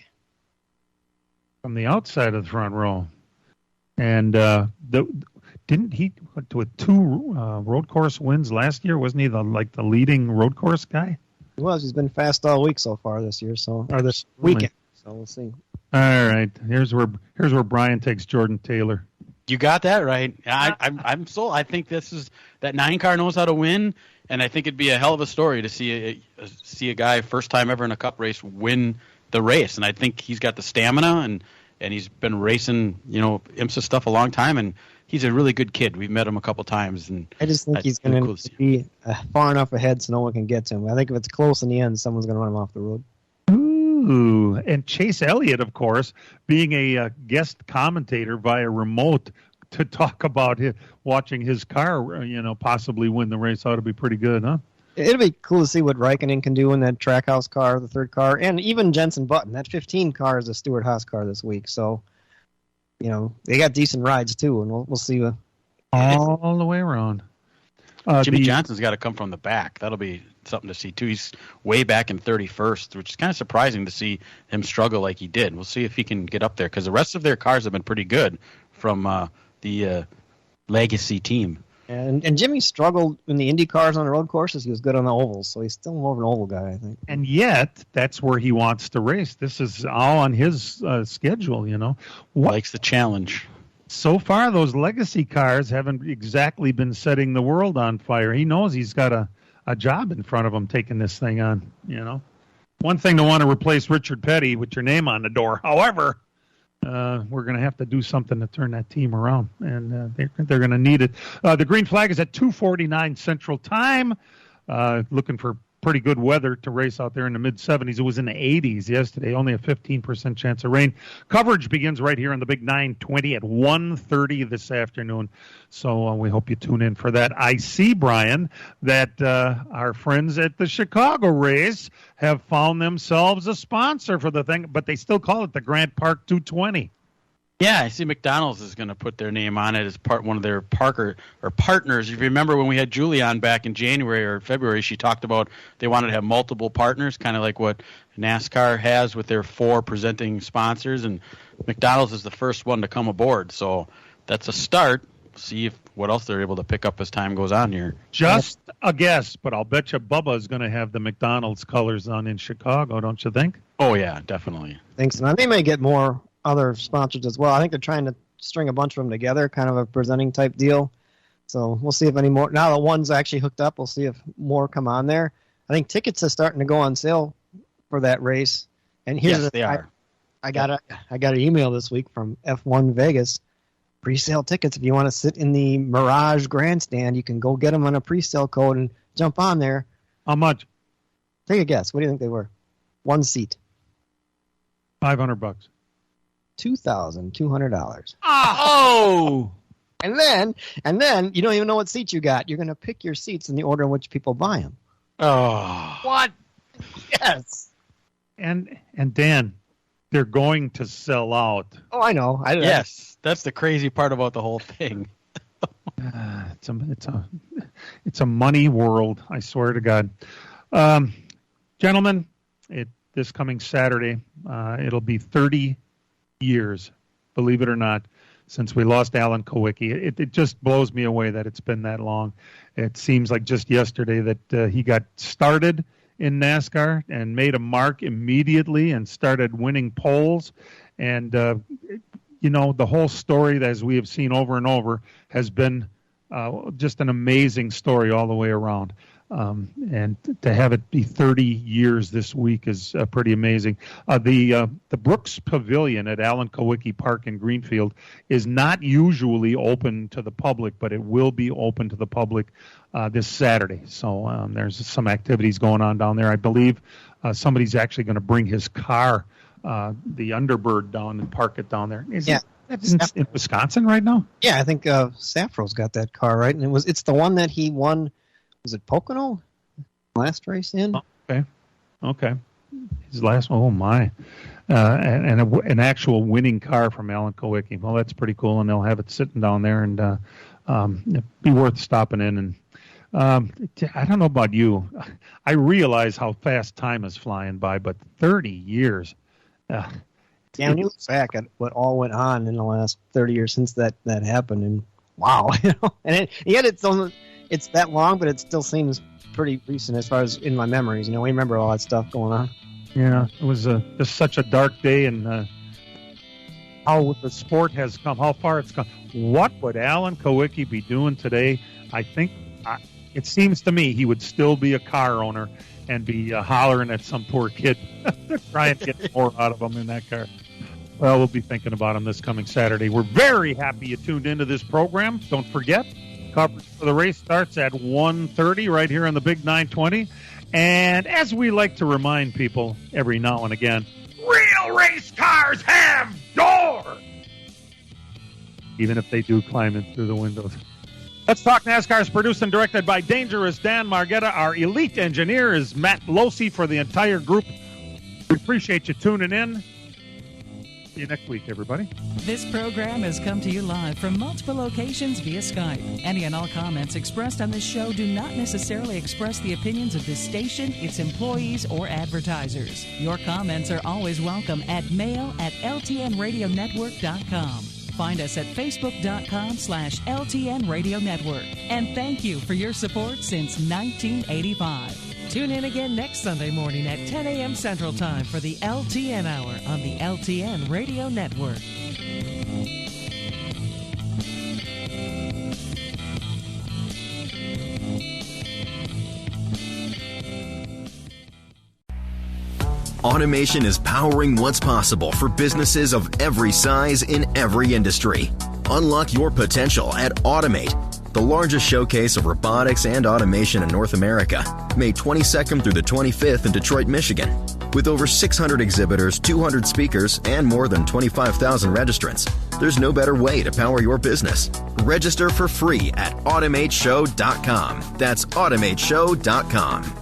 From the outside of the front row. And didn't he, with 2 road course wins last year, wasn't he the leading road course guy? He was. He's been fast all week so far this year, or this weekend. So we'll see. All right. Here's where Brian takes Jordan Taylor. You got that right. I think this is that 9 car knows how to win, and I think it'd be a hell of a story to see a guy first time ever in a Cup race win the race, and I think he's got the stamina and he's been racing IMSA stuff a long time, and he's a really good kid. We've met him a couple times, and I just think he's going to be far enough ahead so no one can get to him. I think if it's close in the end, someone's going to run him off the road. Ooh, and Chase Elliott, of course, being a guest commentator via remote to talk about watching his car, possibly win the race, ought to be pretty good, huh? It'll be cool to see what Raikkonen can do in that Trackhouse car, the 3rd car, and even Jenson Button. That 15 car is a Stewart Haas car this week, so they got decent rides too, and we'll see. All the way around. Jimmy Johnson's got to come from the back. That'll be something to see too. He's way back in 31st, which is kind of surprising to see him struggle like he did. We'll see if he can get up there, because the rest of their cars have been pretty good from the Legacy team. And Jimmy struggled in the Indy cars on the road courses. He was good on the ovals, so he's still more of an oval guy, I think. And yet, that's where he wants to race. This is all on his schedule, Likes the challenge. So far, those legacy cars haven't exactly been setting the world on fire. He knows he's got a job in front of him taking this thing on, One thing to want to replace Richard Petty with your name on the door. However, we're going to have to do something to turn that team around, and they're going to need it. The green flag is at 2:49 Central Time. Looking for pretty good weather to race out there in the mid-70s. It was in the 80s yesterday, only a 15% chance of rain. Coverage begins right here on the Big 920 at 1:30 this afternoon, so we hope you tune in for that. I see, Brian, that our friends at the Chicago race have found themselves a sponsor for the thing, but they still call it the Grant Park 220. Yeah, I see McDonald's is going to put their name on it as one of their partners. If you remember when we had Julie on back in January or February, she talked about they wanted to have multiple partners, kind of like what NASCAR has with their 4 presenting sponsors, and McDonald's is the first one to come aboard. So that's a start. See what else they're able to pick up as time goes on here. Just a guess, but I'll bet you Bubba is going to have the McDonald's colors on in Chicago, don't you think? Oh, yeah, definitely. Thanks. And they may get more other sponsors as well. I think they're trying to string a bunch of them together, kind of a presenting type deal. So we'll see if any more. Now the one's actually hooked up, we'll see if more come on there. I think tickets are starting to go on sale for that race. And here's they are. I got an email this week from F1 Vegas. Pre-sale tickets. If you want to sit in the Mirage Grandstand, you can go get them on a pre-sale code and jump on there. How much? Take a guess. What do you think they were? One seat. $500. $2,200. Oh! And then you don't even know what seats you got. You're going to pick your seats in the order in which people buy them. Oh. What? Yes. And Dan, they're going to sell out. Oh, I know. Yes, that's the crazy part about the whole thing. It's a money world, I swear to God. Gentlemen, this coming Saturday, it'll be 30 years, believe it or not, since we lost Alan Kowicki. It just blows me away that it's been that long. It seems like just yesterday that he got started in NASCAR and made a mark immediately and started winning poles. And, the whole story, as we have seen over and over, has been just an amazing story all the way around. And to have it be 30 years this week is pretty amazing. The Brooks Pavilion at Alan Kowicki Park in Greenfield is not usually open to the public, but it will be open to the public this Saturday. So there's some activities going on down there. I believe somebody's actually going to bring his car, the Underbird, down and park it down there. Is it in Wisconsin right now? Yeah, I think Safro's got that car, right? And it's the one that he won. Was it Pocono? Last race in? Okay. His last one, oh my. And an actual winning car from Alan Kowicki. Well, that's pretty cool, and they'll have it sitting down there, and it'd be worth stopping in. And I don't know about you. I realize how fast time is flying by, but 30 years. Yeah, when you look back at what all went on in the last 30 years since that happened, and wow. And yet it's that long, but it still seems pretty recent as far as in my memories. We remember all that stuff going on. Yeah, it was just such a dark day, and how the sport has come, how far it's come. What would Alan Kowicki be doing today? I think it seems to me he would still be a car owner and be hollering at some poor kid to try and get more out of him in that car. Well, we'll be thinking about him this coming Saturday. We're very happy you tuned into this program. Don't forget, coverage for the race starts at 1:30 right here on the Big 920. And as we like to remind people every now and again, real race cars have doors, even if they do climb in through the windows. Let's Talk NASCAR is produced and directed by Dangerous Dan Margetta. Our elite engineer is Matt Losey for the entire group. We appreciate you tuning in. See you next week, everybody. This program has come to you live from multiple locations via Skype. Any and all comments expressed on this show do not necessarily express the opinions of this station, its employees, or advertisers. Your comments are always welcome at mail@ltnradionetwork.com. Find us at facebook.com/LTN Radio Network. And thank you for your support since 1985. Tune in again next Sunday morning at 10 a.m. Central Time for the LTN Hour on the LTN Radio Network. Automation is powering what's possible for businesses of every size in every industry. Unlock your potential at Automate, the largest showcase of robotics and automation in North America, May 22nd through the 25th in Detroit, Michigan. With over 600 exhibitors, 200 speakers, and more than 25,000 registrants, there's no better way to power your business. Register for free at automateshow.com. That's automateshow.com.